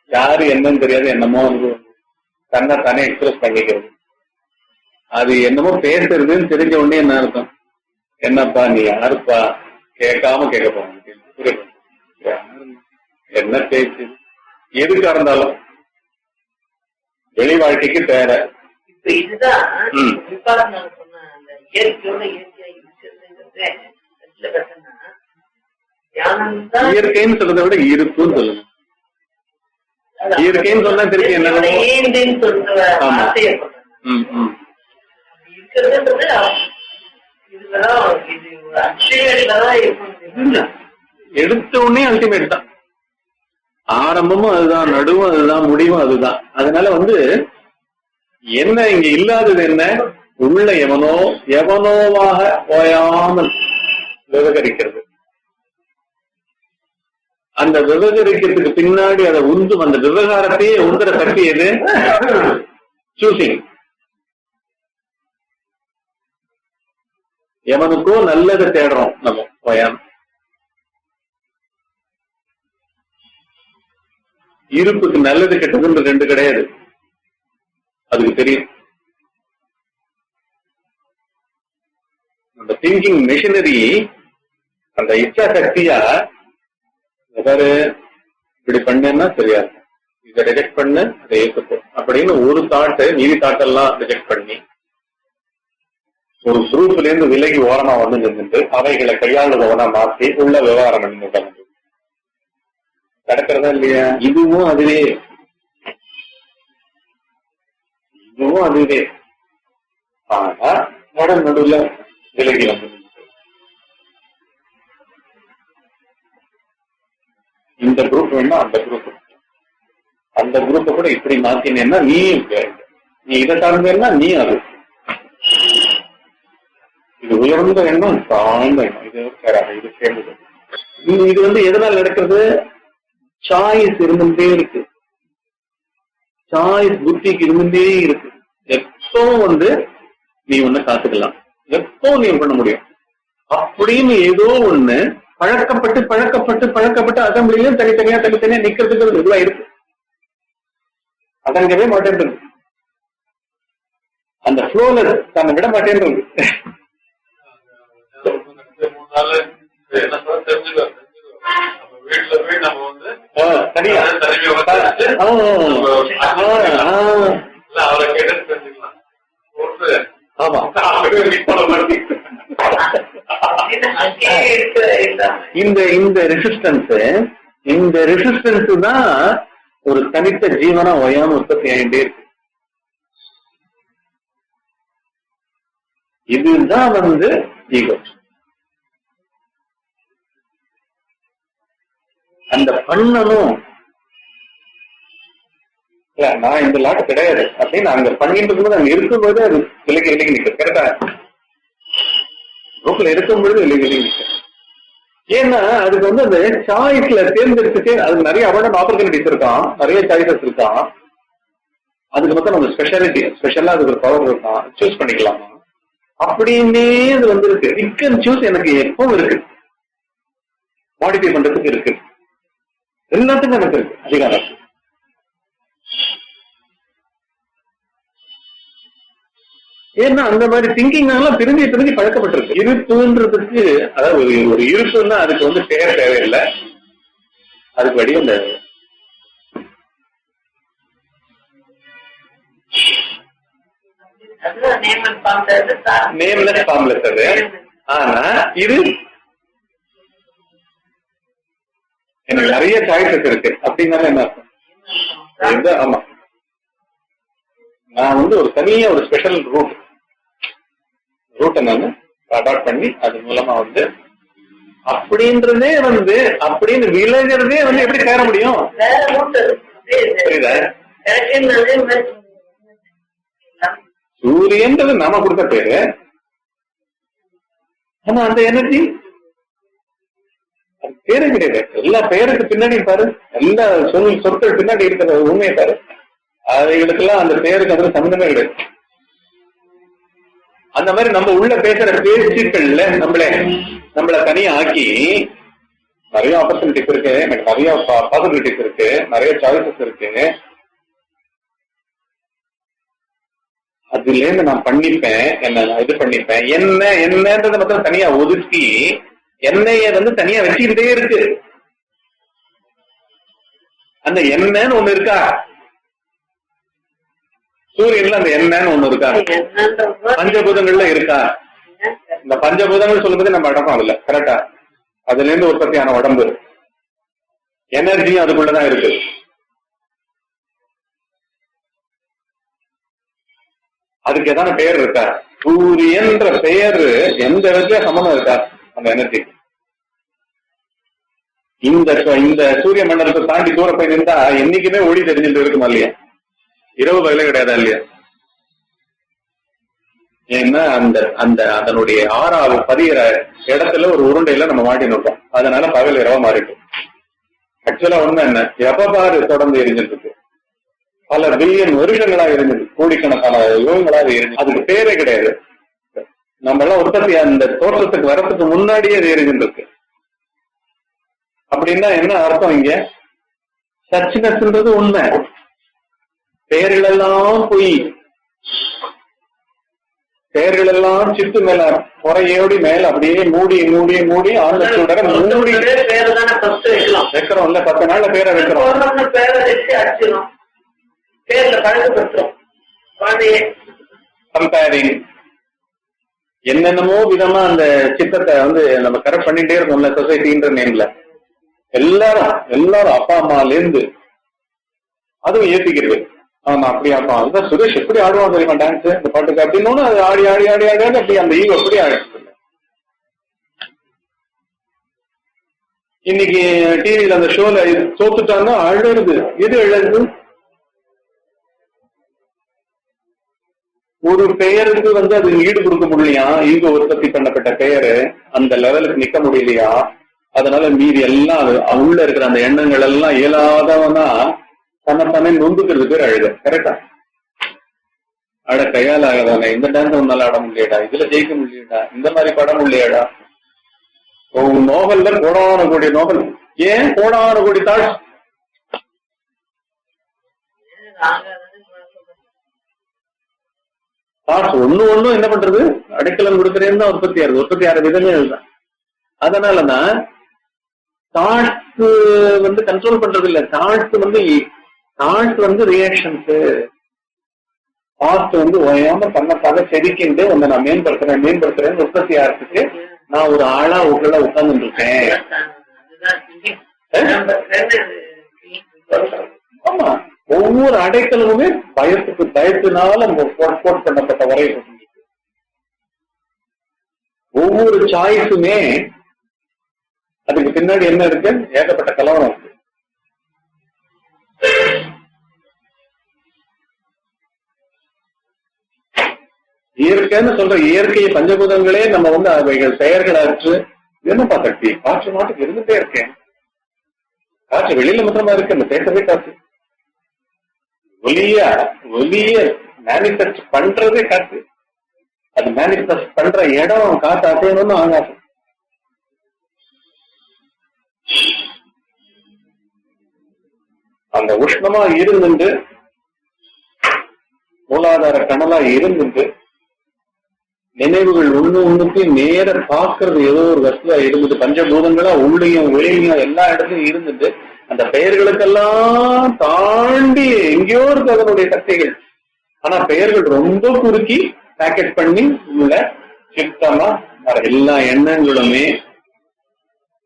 யாரு என்னன்னு தெரியாது, என்னமோ வந்து தன்னை தானே எக்ஸ்பிரஸ் பண்ணிக்கிறது. அது என்னமோ பேசுறதுன்னு தெரிஞ்ச உடனே என்ன அர்த்தம்? என்னப்பா நீ யாருப்பா கேட்காம கேட்க போறேன், என்ன பேச்சு எதுக்கா இருந்தாலும் வெளி வாழ்க்கைக்கு தேவை. இப்ப இதுதான் இயற்கைன்னு சொல்றதை விட இருக்குன்னு சொல்லுங்க. இயற்கைன்னு சொன்னா திருப்பி என்ன? எடுத்த உடனே அல்டிமேட் தான். ஆரம்பமும் அதுதான், நடுவும் அதுதான், முடிவும் அதுதான். அதனால வந்து என்ன இங்க இல்லாதது என்ன? உள்ள எவனோவாக ஓயாமல் விவகரிக்கிறது. அந்த விவகரிக்கிறதுக்கு பின்னாடி அதை உந்தும், அந்த விவகாரத்தையே உந்துற சக்தி எது? சூசிங். எவனுக்கோ நல்லதை தேடுறோம் நம்ம ஓயாம. இருப்புக்கு நல்லது கெட்டதுன்னு ரெண்டு கிடையாது, அதுக்கு தெரியும். அந்த திங்கிங் மெஷினரி, அந்த இச்சா சக்தியா எதாரு இப்படி பண்ணேன்னா தெரியாது, இதை ரிஜெக்ட் பண்ணு, அதை ஏற்றுப்போ அப்படின்னு ஒரு தாட்டு மீதி தாட்டெல்லாம் ரிஜெக்ட் பண்ணி ஒரு குரூப்ல இருந்து விலகி ஓரமா வந்து நின்று அவைகளை கையாளுதவனா மாற்றி உள்ள விவகாரம் பண்ணி நடக்கிறதா இல்லையா? இதுவும் அதுவே, இதுவும் அதுவே. ஆனா நடுவுல விலகி வந்து இந்த குரூப் வேணா அந்த குரூப்பை கூட இப்படி மாத்தினேன்னா நீயும் நீ இதை சார்ந்தேன்னா நீ அது. இது உயர்ந்த எண்ணம், தாழ்ந்த எண்ணம், இது சேர்ந்தது. இது வந்து எதனால் நடக்கிறது? சாய்ஸ் இருந்துட்டே இருக்கு, சாய்ஸ் புத்திக்கு இருந்துட்டே இருக்கு. எப்பவும் வந்து நீ ஒண்ணு காத்துக்கலாம், எப்போ நீ பண்ண முடியும் அப்படின்னு ஏதோ ஒண்ணு பழக்கப்பட்டு அசம்பிளிலும் தனித்தனியா நிக்கிறதுக்கு இதுவா இருக்கு. அதங்கவே மாட்டேன், அந்த ஃப்ளோல தன்னை விட மாட்டேன். வீட்டுல போய் நம்ம வந்து சரியா அவரை கேட்டு தெரிஞ்சுக்கலாம். இந்த ரெசிஸ்டன்ஸ் தான் ஒரு தனித்த ஜீவனா ஓயாம உற்பத்தி ஆகிட்டே இருக்கு. இதுதான் ஈகோ. அந்த பண்ணணும் நான் இந்த லாட்டு கிடையாது அப்படின்னு அங்க பண்ணிட்டு இருக்கும்போது அங்க இருக்கும்போது அது விலகி நிக்க கரெக்டா ரோட்ல இருக்கும்பொழுது விலகி நிக்க. ஏன்னா அதுக்கு அந்த சாய்ஸ்ல தேர்ந்தெடுத்துட்டு அதுக்கு நிறைய அவார்ட் ஆப்பர்ச்சுனிட்டிஸ் இருக்கான், நிறைய சாய்ஸஸ் இருக்கான். அதுக்கு மொத்தம் நம்ம ஸ்பெஷலா அதுக்கு ஒரு பவர் இருக்கான், சூஸ் பண்ணிக்கலாமா அப்படின்னே அது இருக்கு. பிக் அண்ட் சூஸ் எனக்கு எப்பவும் இருக்கு, மாடிஃபை பண்றதுக்கு இருக்கு, எல்லாத்துக்கும் எனக்கு இருக்கு அதிகாரம். ஏன்னா அந்த மாதிரி திங்கிங் எல்லாம் பிரிஞ்சு பழக்கப்பட்டிருக்கு. இருப்புன்றதுக்கு அதாவது ஒரு இருப்புன்னா அதுக்கு பெயர் தேவையில்லை, அதுக்கு வடிவம் தேவை. நேம்லெஸ் ஃபார்ம்லெஸ் அது. ஆனா இது எனக்கு நிறைய சாய்ஸஸ் இருக்கு அப்படின்னால என்ன அர்த்தம்? ஆமா, நான் ஒரு தனியா ஒரு ஸ்பெஷல் ரூட்டை நான் அடாப்ட் பண்ணி அது மூலமா அப்படின்றதே அப்படின்னு விலகிறதே எப்படி சேர முடியும்? புரியுதா? சூரியன்றது நாம கொடுத்த பேரு, ஆனா அந்த எனர்ஜி அது பேரே கிடையாது. எல்லா பெயருக்கு பின்னாடி பாரு, எல்லா சொற்கள் பின்னாடி இருக்கிற உண்மையை பாரு, அவைகளுக்கெல்லாம் அந்த பெயருக்கு சம்பந்தமே கிடையாது. அந்த மாதிரி நம்ம உள்ள பேசுற பேச்சுக்கள்ல நம்மள தனியா ஆக்கி நிறைய ஆப்பர்ச்சுனிட்டிஸ் இருக்கு, எனக்கு நிறைய பாசிபிலிட்டிஸ் இருக்கு, நிறைய சாய்ஸஸ் இருக்கு. அதுல இருந்து நான் பண்ணிப்பேன், இது பண்ணிப்பேன், என்னன்றத மட்டும் தனியா ஒதுக்கி என்னைய தனியா வச்சுக்கிட்டே இருக்கு. அந்த என்னன்னு ஒண்ணு இருக்கா? சூரியன்ல அந்த என்னன்னு ஒண்ணு இருக்கா? பஞ்சபூதங்கள்ல இருக்கா? இந்த பஞ்சபூதங்கள் சொல்லும்போது நம்ம அடக்கம் அதுல கரெக்டா, அதுல இருந்து உற்பத்தியான உடம்பு எனர்ஜியும் அதுக்குள்ளதான் இருக்கு. அதுக்கு எதான பெயர் இருக்கா? சூரியன்ற பெயரு எந்த விதத்துல சம்பந்தம் இருக்கா அந்த எனர்ஜி? இந்த சூரிய மண்டலத்தை தாண்டி தூர போய் நின்றா என்னைக்குமே ஒளி தெரிஞ்சுட்டு இருக்குமா இல்லையா? இரவு பகலே கிடையாதா இல்லையா? ஏன்னா அதனுடைய ஆறாவது பதிகிற இடத்துல ஒரு உருண்டையில நம்ம மாட்டி நிற்போம், அதனால பகல் இரவா மாறிடும். ஆக்சுவலா உண்மை என்ன, எப்ப பாரு தொடர்ந்து எரிஞ்சிட்டு இருக்கு, பல பில்லியன் வருஷங்களா இருந்தது, கோடிக்கணக்கான யுகங்களாக இருந்தது. அதுக்கு பேரே கிடையாது. நம்ம எல்லாம் உற்பத்தி அந்த தோற்றத்துக்கு வரத்துக்கு முன்னாடியே அது எரிஞ்சிருக்கு. அப்படின்னா என்ன அர்த்தம்? இங்க சச்சினஸ்ன்றது உண்மை, பெயர்கள் எல்லாம் பொய், பெயர்கள் எல்லாம் சித்து மேல குறையோடி மேல அப்படியே மூடி மூடி மூடி ஆழ்ந்த மூடி வைக்கிறோம் இல்ல, 10 நாள்ல பேரை வைக்கிறோம், கம்பேரிங் என்னென்னமோ விதமா அந்த சித்தத்தை நம்ம கரெக்ட் பண்ணிட்டே இருக்கோம்ல சொசைட்டின்ற நேம்ல. எல்லாரும் அப்பா அம்மால இருந்து அதுவும் ஏத்திக்கிறது. ஆமா அப்படியே அப்பா அதுதான் சுரேஷ் எப்படி ஆடுவான் தெரியுமா டான்ஸ் இந்த பாட்டுக்கு அப்படின்னு அது ஆடி ஆடி ஆடி ஆடி அப்படி அந்த ஈவ் எப்படி ஆயிடுச்சு. இன்னைக்கு டிவியில அந்த ஷோல தோத்துட்டாங்கன்னா அழகுது. எது அழகு? ஒரு பெயருக்கு அது ஈடு கொடுக்க முடியலையா, ஈகோ உற்பத்தி பண்ணப்பட்ட பெயரு அந்த லெவலுக்கு நிக்க முடியலையா, அதனால மீதி எல்லாம் உள்ள இருக்கிற அந்த எண்ணங்கள் எல்லாம் இயலாதவனா தன்னைத்தானே நொந்துக்கிறது பேர் அழுத. கரெக்டா? அட கையால் ஆகாதானே, இந்த டான்ஸ் உன்னால ஆட முடியாடா, இதுல ஜெயிக்க முடியாடா, இந்த மாதிரி படம் இல்லையாடா. நோபல்ல கோடான கோடி நோபல், ஏன் கோடான கோடி தாட்ஸ் ஒண்ணும் என்ன பண்றது, அடைக்கலம் கொடுக்கறேன்னு தான் உற்பத்தி ஆற விதமே இதுதான். அதனாலதான் தாட்ஸ் கண்ட்ரோல் பண்றது இல்ல, தாட்ஸ் ரியாக்ஷன்ஸ். பாஸ்ட் ஓயாம தன்னைத்தாக செதுக்கிண்டு நான் மேம்படுத்துறேன் உற்பத்தி ஆகிறதுக்கு நான் ஒரு ஆளா உள்ள உட்கார்ந்து இருக்கேன். ஆமா, ஒவ்வொரு அடைக்கலமுமே பயத்தினால போட் பண்ணப்பட்ட வரை. ஒவ்வொரு சாய்ஸுமே அதுக்கு பின்னாடி என்ன இருக்கு? ஏகப்பட்ட கலவரம் இருக்கு. இயற்கைன்னு சொல்ற இயற்கை பஞ்சபூதங்களே நம்ம அவைகள் பெயர்களாற்று என்னப்பா சக்தி? காற்று மாட்டுக்கு இருந்துட்டே இருக்கேன். காற்று வெளியில மாத்திரமா இருக்கு, அந்த பேசவே காற்று. ஒலிய மேனிஃபெஸ்ட் பண்றதே காற்று. அது மேனிஃபெஸ்ட் பண்ற இடம் காற்று அசையணும்னு ஆகாது. அந்த உஷ்ணமா இருந்துட்டு மூலாதார கனலா இருந்துட்டு நினைவுகள் ஒண்ணுக்கு நேர பாக்குறது ஏதோ ஒரு வஸ்துவா இருந்துட்டு பஞ்சபூதங்களா உள்ளையும் வெளியிலையும் எல்லா இடத்துலயும் இருந்துட்டு அந்த பெயர்களுக்கெல்லாம் தாண்டி எங்கேயோ இருக்கு அதனுடைய சக்திகள். ஆனா பெயர்கள் ரொம்ப குறுக்கி பேக்கெட் பண்ணி உள்ள சித்தமா எல்லா எண்ணங்களுமே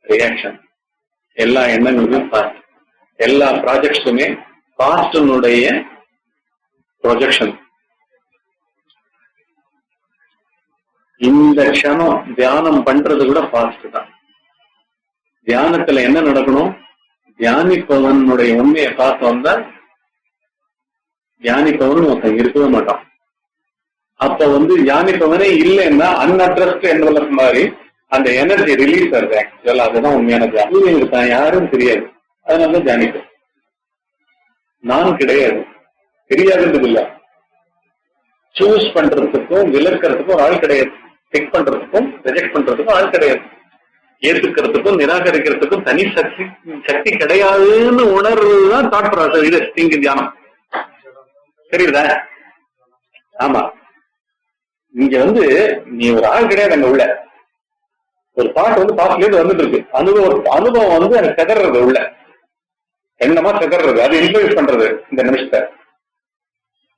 ரியாக்ஷன், எல்லா எண்ணங்களுமே பாஸ்ட், எல்லா ப்ராஜெக்ட்ஸுமே பாஸ்டனுடைய ப்ரொஜெக்ஷன். இந்த க்ஷணம் தியானம் பண்றது கூட பாஸ்ட் தான். தியானத்துல என்ன நடக்கணும்? தியானிப்பவனுடைய உண்மையை பார்த்து வந்தா தியானிப்பவன் ஒருத்தன் இருக்கவே மாட்டான். அப்ப தியானிப்பவனே இல்லைன்னா அன்அட்ரஸ்ட் என்வலப் மாதிரி அந்த எனர்ஜி ரிலீஸ் ஆகுது. ஆக்சுவலா அதுதான் உண்மையான தியானம். இருக்கான் யாரும் தெரியாது, அதனாலதான் தியானிப்பேன். நான் கிடையாது, தெரியாதுன்றது இல்ல. சூஸ் பண்றதுக்கும் விலக்கிறதுக்கும் ஆள் கிடையாது. பிக் பண்றதுக்கும் ரிஜெக்ட் பண்றதுக்கும் ஆள் கிடையாது. ஏத்துக்கிறதுக்கும் நிராகரிக்கிறதுக்கும் தனி சக்தி கிடையாதுன்னு உணர்வுதான் தாட் ப்ராசஸ். இது இங்க தியானம் தெரியுதா? ஆமா, இங்க நீ ஒரு ஆள் கிடையாது. அங்க உள்ள ஒரு பாட்டு பாட்டுல இருந்து வந்துட்டு இருக்கு. அனுபவம் எனக்கு செதறது உள்ள என்னமா செதறது, அது இன்ஃபுளுஸ் பண்றது இந்த நிமிஷத்தை.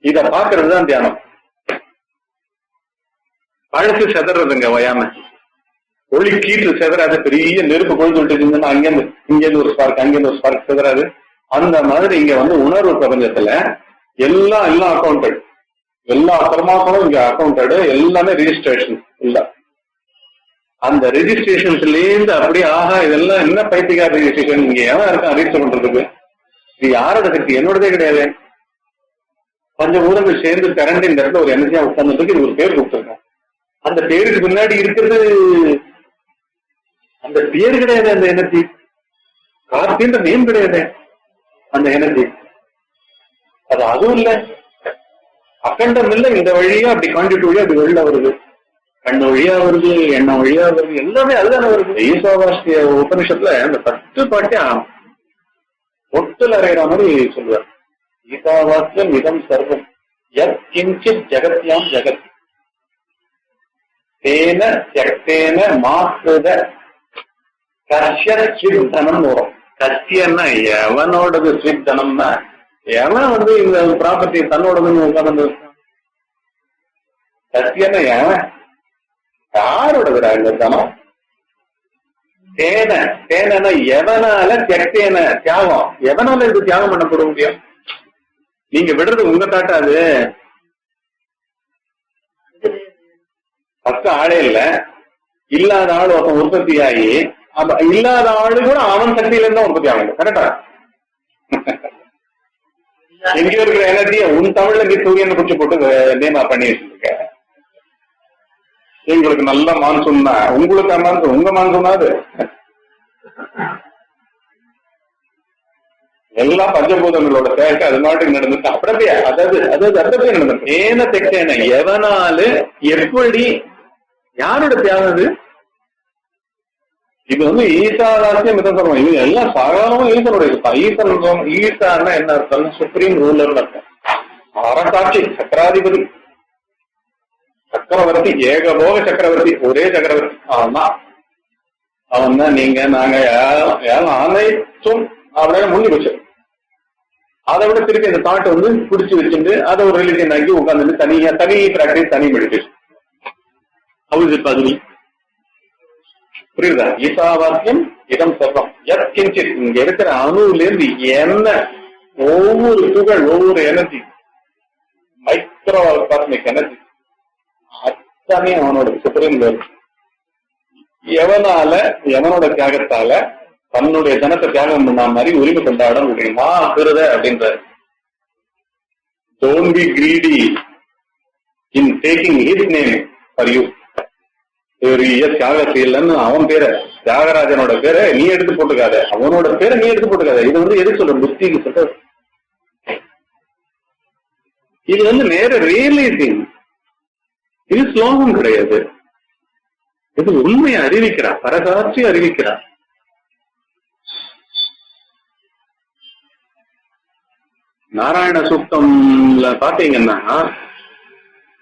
இத பாக்குறது தான் தியானம். பழசு செதறதுங்க வயாம. ஒளி கீற்று செதறாது. பெரிய நெருப்பு கொழுந்து விட்டுருந்தீங்கன்னா இங்கிருந்து ஒரு ஸ்பார்க், அங்கிருந்து ஒரு ஸ்பார்க் செதறாது. அந்த மாதிரி இங்க உணர்வு பிரபஞ்சத்துல எல்லாம் அக்கௌண்டட், எல்லா கர்மாக்களும் இங்க அக்கௌண்டட், எல்லாமே ரெஜிஸ்ட்ரேஷன் இல்ல. அந்த ரெஜிஸ்ட்ரேஷன்ஸ்ல இருந்து அப்படியே ஆஹா இதெல்லாம் என்ன பைத்தியக்கார ரெஜிஸ்ட்ரேஷன், இங்க எவன் இருக்கான் ரெஜிஸ்டர் பண்றதுக்கு? இது யாரோட சக்தி? என்னோடதே கிடையாது. பஞ்சபூதங்கள் சேர்ந்து திரண்டு இந்த இடத்துல ஒரு எனர்ஜியா உட்கார்ந்துருக்கு. இது ஒரு பேர் கொடுத்துருக்கோம். அந்த பேருக்கு பின்னாடி இருக்கிறது அந்த பேர் கிடையாது. அந்த எனர்ஜி கார்த்தின்ற நேம் கிடையாது. அந்த எனர்ஜி அது அதுவும் இல்ல, அக்கண்டம் இல்ல. இந்த வழியா அப்படி காண்டிட்டு வழியா அப்படி வெளில வருது. கண்ணு வழியா வருது, எண்ணம் வழியா வருது, எல்லாமே அதுதானே வருது. ஈசாவாஸ்திய உபனிஷத்துல அந்த 10 பாட்டே ஒட்டுல அறையிற மாதிரி சொல்லுவார். ஈசாவாஸ்தியம் இதம் சர்வம் யத் கிஞ்சித் ஜகத்யாம் ஜகத் தேன தியக்தேன மாஸ்ருத கஷ்ய ஸ்வித்தனம் வரும். கஷ்யன்னா எவனோடது, ஸ்வித்தனம்னா எவன் இந்த ப்ராப்பர்ட்டி தன்னோடதுன்னு உட்கார்ந்து. கஷ்யன்னா எவன் யாரோடதுடா இந்த தனம்? தேன எவனால தியக்தேன தியாகம், எவனால இது தியாகம் பண்ணப்பட முடியும்? நீங்க விடுறது உங்க தாட்டாது. ஃபர்ஸ்ட் ஆளே இல்ல, இல்லாத ஆள் ஒருத்தன் உற்பத்தி ஆகி இல்லாத ஆளு கூட அவன் சக்தியில இருந்தா உற்பத்தி ஆகணும். கரெக்டா? எங்கேயோ இருக்கிற எனர்ஜிய உன் தமிழ்ல நீ சூரியனை குச்சி போட்டு நேமா பண்ணி வச்சிருக்க. எங்களுக்கு நல்ல மான்சூன் தான், உங்களுக்கு மான்சூன் உங்க மான்சூன் அது. எல்லா பஞ்சபூதங்களோட சேர்க்கை அது மாட்டுக்கு நடந்துட்டு அப்படியே அப்படியே நடந்துட்டு ஏன தெக்கேன எவனாலு எப்படி யாரோட தியாகம் அது? இது ஈசாவாஸ்யம் மிதம் சொல்லுவோம். இது எல்லாம் சாதாரணமா ஈசனுடைய ஈசன். ஈசான்னா என்ன அர்த்தம்? சுப்ரீம் ரூலர் அர்த்தம். அரசாட்சி, சக்கராதிபதி, சக்கரவர்த்தி, ஏகபோக சக்கரவர்த்தி, ஒரே சக்கரவர்த்தி அவன் தான். அவன் தான் நீங்க நாங்க அனைத்தும் அப்படின்னு முடிஞ்சு போச்சு. அதை விட திருப்பி இந்த தாட்டை பிடிச்சு வச்சுட்டு அதை ஒரு ரிலிஜன் ஆக்கி உட்கார்ந்துட்டு தனி பிராக்டிஸ், தனி meditation. How is it possible? புரியுதா? ஈசாவாஸ்யம் இதம் சர்வம் எத் கிஞ்சித். இங்க இருக்கிற அணுல இருந்து என்ன ஒவ்வொரு துகள், ஒவ்வொரு எனர்ஜி, மைக்ரோ காஸ்மிக் எனர்ஜி அத்தனை அவனோட சுப்ரீம் லெவல். எவனோட தியாகத்தால தன்னுடைய ஜனத்தை தியாகம் பண்ண மாதிரி உரிமை கொண்டாட முடியுமா பெருத அப்படின்றாரு. Don't be greedy in taking his name for you. பெரிய தியாகசீலன்னு அவன் பேரை, தியாகராஜனோட பேரை நீ எடுத்து போட்டுக்காத, அவனோட பேரை நீ எடுத்து போட்டுக்காத. இது எதுக்கு சொல்ற? புத்திக்கு சொல்ற. இது நேர ரியலைசிங். இது ஸ்லோகம் கிடையாது. இது உண்மையை அறிவிக்கிறா, பரகாட்சி அறிவிக்கிறா. நாராயண சூக்தம்ல பாத்தீங்கன்னா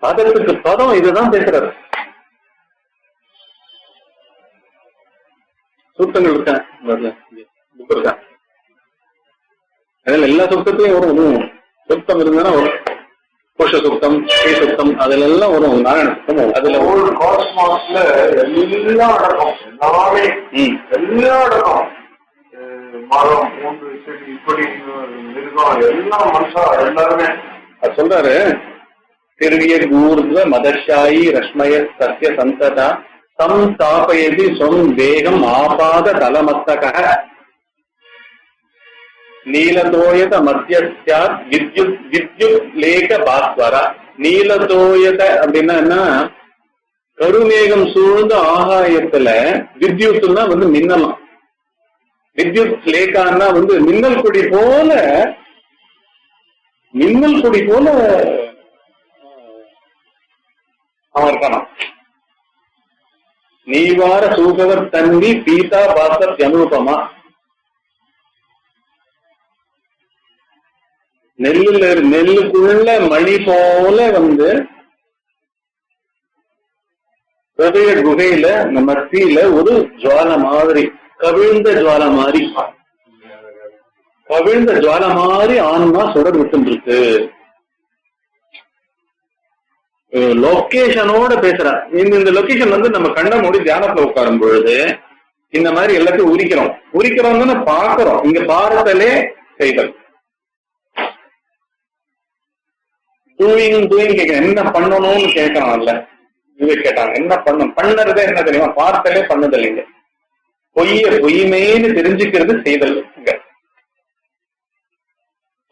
பதத்துக்கு பதம் இதுதான் பேசுறாரு. சூக்தங்கள் இருக்கா, புக் இருக்கா? அதுல எல்லா சூக்தத்திலையும் வரும். சூக்தம் இருந்தா வரும். புருஷ சூக்தம், ஸ்ரீ சூக்தம், அதுல எல்லாம் வரும். நாராயண சூக்தம் அதுல காஸ்மாஸ்ல எல்லாம் அடக்கம், எல்லாமே எல்லாம் அடக்கம். மரம், மூன்று செடி, இப்படி மிருகம், எல்லாம் மனுஷா எல்லாருமே. அது சொல்றாரு. திருவிய கூர்வ மதஷாயி ரஷ்மய சத்ய சந்ததா சம்தாபயதி சொம் தேகம் ஆபாத தலமஸ்தக நீலதோயத மத்தியஸ்யாத் வித்யுத் வித்யுத் லேக பாஸ்வரா. நீலதோயத அப்படின்னா என்ன? கருமேகம் சூழ்ந்த ஆகாயத்துல வித்யுத்னா மின்னலாம். வித்யுத் லேகான்னா மின்னல் கொடி போல, மின்னல் கொடி போல அவன் இருக்கானா. நீவார சூகவர் தண்ணி பீதா பாசத் அனுபமா. நெல்லுக்குள்ள மணி போல ஹிருதய குகையில மத்தியில ஒரு ஜுவால மாதிரி, கவிழ்ந்த ஜுவால மாதிரி, கவிழ்ந்த ஜுவால மாதிரி ஆன்மா சுடர் விட்டு இருக்கு. லொகேஷனோட பேசுறா. இந்த லொகேஷன் நம்ம கண்ண மூடி தியானத்துல உட்காரும் பொழுது இந்த மாதிரி எல்லாத்தையும் உரிக்கிறோம் பாக்குறோம். இங்க பாரத்தலே செய்தல். டூயிங் கேட்க என்ன பண்ணணும்னு கேட்கறான்ல, இது கேட்டாங்க. என்ன பண்ணறதே என்ன தெரியுமா? பார்த்தலே பண்ணது இல்லைங்க. பொய்மைன்னு தெரிஞ்சுக்கிறது செய்தல்.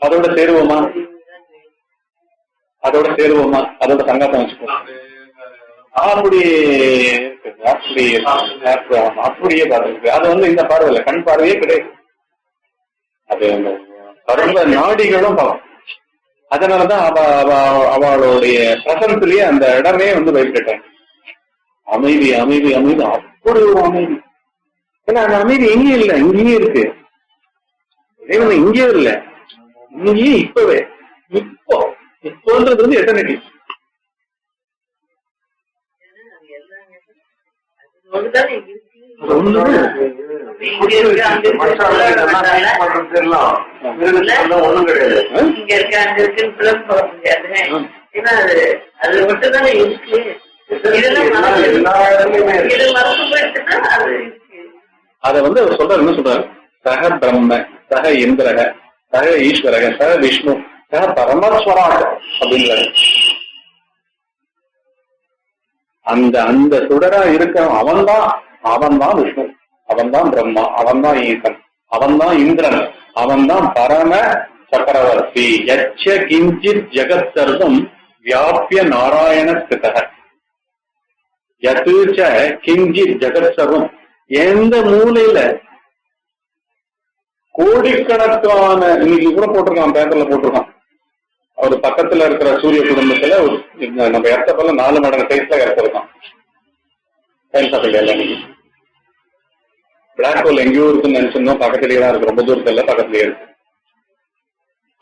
அதோட சேருவோமா? அதோட சங்காத்தம் வச்சுக்கோம். அப்படியே பார்த்துருக்கு. அது இந்த பார்வையில கண் பார்வையே கிடையாது. அது பரந்த நாடிகளும் பார்க்கும். அதனாலதான் அவளுடைய பிரசன்ஸ்லயே அந்த இடமே வைப்பிட்டாங்க. அமைதி அமைதி அமைதி, அப்படி ஒரு அமைதி. ஏன்னா அந்த அமைதி எங்கேயும் இல்லை, இங்கேயே இருக்கு. இங்கேயும் இல்லை, இங்கேயே இப்பவே. இப்போன்றது எட்டர்னிட்டி. ஒண்ணும் கிடையாது. இங்க இருக்க அங்க இருக்குன்னு சொல்ல முடியாது. ஏன்னா அது மட்டும் தானே இருக்கு. அத அவர் சொல்றாரு. என்ன சொல்றாரு? சக பிரம்ம, சக இந்திரக, சக ஈஸ்வரக, சக விஷ்ணு, சக பரமஸ்வராக அப்படின்றாரு. அந்த சுடரா இருக்க அவன்தான் விஷ்ணு, அவன்தான் பிரம்மா, அவன்தான் ஈசன், அவன்தான் இந்திரன், அவன்தான் பரம சக்கரவர்த்தி. யச்ச கிஞ்சித் ஜெகத் சர்வம் வியாபிய நாராயண ஸ்திதஹ. யதுச்ச கிஞ்சித் ஜெகத் சர்வம், எந்த மூலையில கோடிக்கணக்கான, இன்னைக்கு கூட போட்டிருக்கான், பேப்பர்ல போட்டிருக்கான். அவர் பக்கத்துல இருக்கிற சூரிய குடும்பத்துல நம்ம இடத்தப்பல 4 மடங்கு சைஸ்ல இடத்திருக்கான். Science of India. இன்னைக்கு பிளாக் ஹோல் எங்கேயோ இருக்குன்னு நினைச்சிருந்தோம், பக்கத்துலயே தான் இருக்கு, ரொம்ப தூரத்துல இல்ல, பக்கத்துலயே இருக்கு.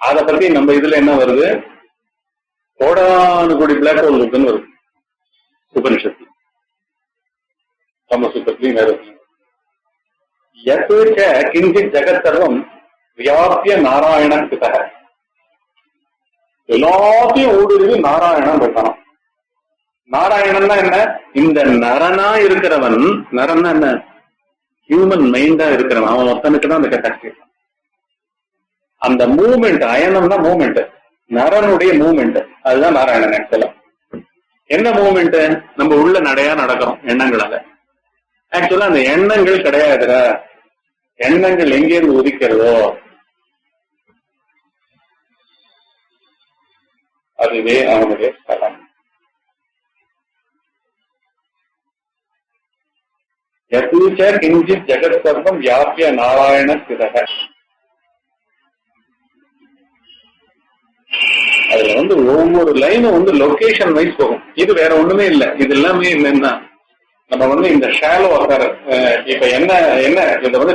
அதை பத்தி நம்ம இதுல என்ன வருது? கோடானு கோடி பிளாக் ஹோல் இருக்குன்னு வருது உபனிஷத்து, நம்ம சூத்திரத்திலையும் வேற. யதேச்ச கிஞ்சித் ஜெகத் சர்வம் வியாபிய நாராயண ஸ்திதஹ. எல்லாத்தையும் ஊடுருவி நாராயணன் இருக்கான். நாராயணன் என்ன? இந்த நரனா இருக்கிறவன். நரன்னா என்ன? ஹியூமன் மைண்டா இருக்கிறவன் அவன் ஒருத்தனுக்கு தான் அந்த கெப்பாசிட்டி. அந்த மூவ்மெண்ட், அயனம்னா மூவ்மெண்ட், நரனுடைய மூவ்மெண்ட், அதுதான் நாராயணன். ஆக்சுவலா என்ன மூவ்மெண்ட்? நம்ம உள்ள நடையா நடக்கிறோம் எண்ணங்களால. ஆக்சுவலா அந்த எண்ணங்கள் கிடையாதுடா. எண்ணங்கள் எங்கேருந்து உதிக்கிறதோ அதுவே அவனுடைய ஸ்தலம். யதூச்ச கிஞ்சித் ஜெகத் சர்வம் வியாபிய நாராயண ஸ்திதக. அதுல ஒவ்வொரு லைனும் லொகேஷன் வைஸ் போகும். இது வேற ஒண்ணுமே இல்லை. இது எல்லாமே என்னன்னா நம்ம இந்த ஷாலோ ஆக்கார இப்ப என்ன இதை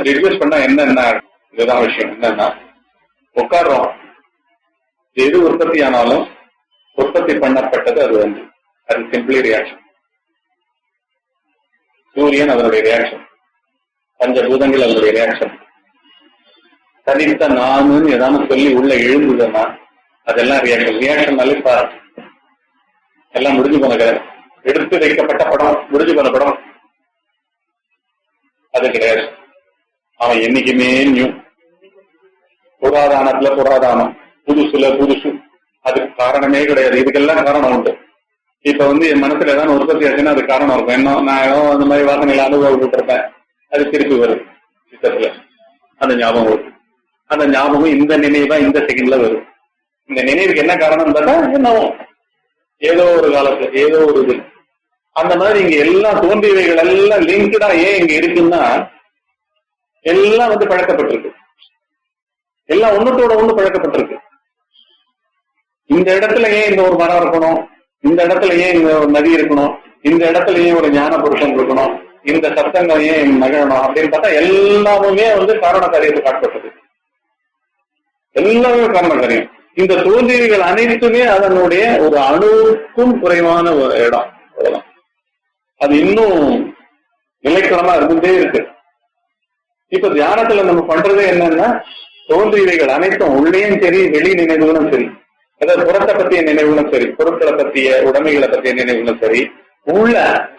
டிஸ்கஸ் பண்ணா என்ன இதுதான் விஷயம். என்னன்னா உட்கார்றோம், எது உற்பத்தி ஆனாலும் உற்பத்தி பண்ணப்பட்டது அது அது சிம்பிளி ரியாக்ஷன். சூரியன் அதனுடைய ரியாக்ஷன், பஞ்சபூதங்கள் அதனுடைய ரியாக்ஷன். தனித்த நானுன்னு ஏதாவது சொல்லி உள்ள எழுந்துதுன்னா அதெல்லாம் ரியாக்ஷன். ரியாக்ஷன்னாலே எல்லாம் முடிஞ்சு போன கிடையாது. எடுத்து வைக்கப்பட்ட படம், முடிஞ்சு போன படம், அது கிடையாது. அவன் என்னைக்குமே நியூ. புராதானத்துல புராதானம், புதுசுல புதுசு. அதுக்கு காரணமே கிடையாது. இதுக்கெல்லாம் காரணம் உண்டு. இப்ப என் மனசுல ஏதாவது உற்பத்தி ஆச்சுன்னா அது காரணம் இருக்கும். என்ன நான் ஏதோ அந்த மாதிரி வாசனையில அனுபவப்பட்டிருப்பேன், அது திருப்பி வரும் சித்தத்துல. அந்த ஞாபகம் வரும். அந்த ஞாபகம் இந்த நினைவா இந்த செகண்ட்ல வரும். இந்த நினைவுக்கு என்ன காரணம் பார்த்தா என்னவோ ஏதோ ஒரு காலத்துல ஏதோ ஒரு இது. அந்த மாதிரி இங்க எல்லாம் தோன்றியவைகள் எல்லாம் லிங்க்டா ஏன் இங்க இருக்குன்னா எல்லாம் பழக்கப்பட்டிருக்கு. எல்லாம் ஒண்ணுத்தோட ஒண்ணு பழக்கப்பட்டிருக்கு. இந்த இடத்துல ஏன் இந்த ஒரு மரம் இருக்கணும், இந்த இடத்துல ஏன் இந்த ஒரு நதி இருக்கணும், இந்த இடத்துல ஏன் ஒரு ஞான புருஷன் இருக்கணும், இந்த சத்தங்கள் ஏன் மகிழணும் அப்படின்னு பார்த்தா எல்லாமே காரண காரியத்தை காட்டப்பட்டது. எல்லாமே காரண காரியம். இந்த தோன்றியவைகள் அனைத்துமே அதனுடைய ஒரு அணுவுக்கும் குறைவான ஒரு இடம். அவ்வளவுதான். அது இன்னும் நிலைக்களமா இருந்துட்டே இருக்கு. இப்ப தியானத்துல நம்ம பண்றதே என்னன்னா தோன்றியவைகள் அனைத்தும் உள்ளேயும் சரி வெளி நினைவுகளும் சரி, அதாவது புறத்தை பத்திய நினைவுகளும் சரி, பொருட்களை பத்திய உடைமைகளை பத்திய நினைவுகளும் சரி, உள்ள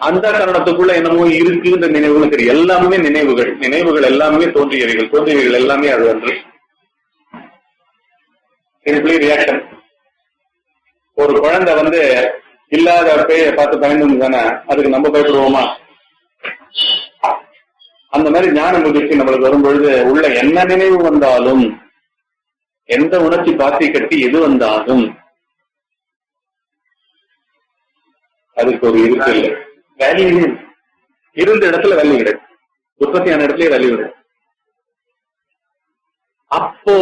அந்த கரணத்துக்குள்ள என்னமோ இருக்குன்ற நினைவுகளும் சரி, எல்லாமே நினைவுகள் எல்லாமே தோன்றியவைகள் எல்லாமே அது ஒன்று. Simply reaction. ஒரு குழந்தை இல்லாத பேய பார்த்து பயந்து தானே அதுக்கு நம்ம பயப்படுவோமா? அந்த மாதிரி ஞான முதிர்ச்சி நம்மளுக்கு வரும்பொழுது உள்ள என்ன நினைவு வந்தாலும், எந்த உணர்ச்சி பாத்தி கட்டி எது வந்தாலும் அதுக்கு ஒரு இருக்கு இல்லை. வேல்யூ இருந்த இடத்துல வேல்யூ கிடையாது, உற்பத்தியான இடத்துலயே வேல்யூ கிடையாது. அப்போ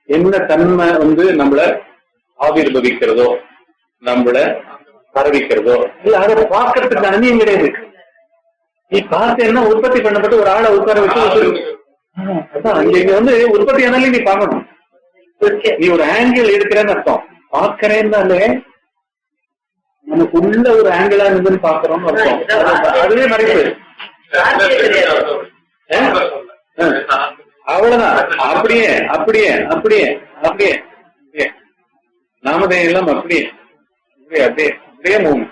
என்ன தன்மை நம்மள ஆவிர்வவிக்கிறதோ, நம்மள பரவிக்கிறதோ இல்ல, அதை பார்க்கறதுக்கு அணியம் கிடையாது. நீ பார்த்து என்ன உற்பத்தி பண்ணப்பட்டு ஒரு ஆளை உட்கார வச்சு அதான் இங்க உற்பத்தி ஆனாலே நீ பார்க்கணும். நீ ஒரு ஆங்கிள் எடுக்கிறேன்னு அர்த்தம். பார்க்கறேன்னாலே நமக்கு உள்ள ஒரு ஆங்கிளா இருந்துன்னு பாக்குறோம்னு அர்த்தம். அதுவே மறைப்பு. அவ்வளவுதான். அப்படியே அப்படியே அப்படியே அப்படியே நாமதே எல்லாம் அப்படியே அப்படியே அப்படியே அப்படியே மூவ்.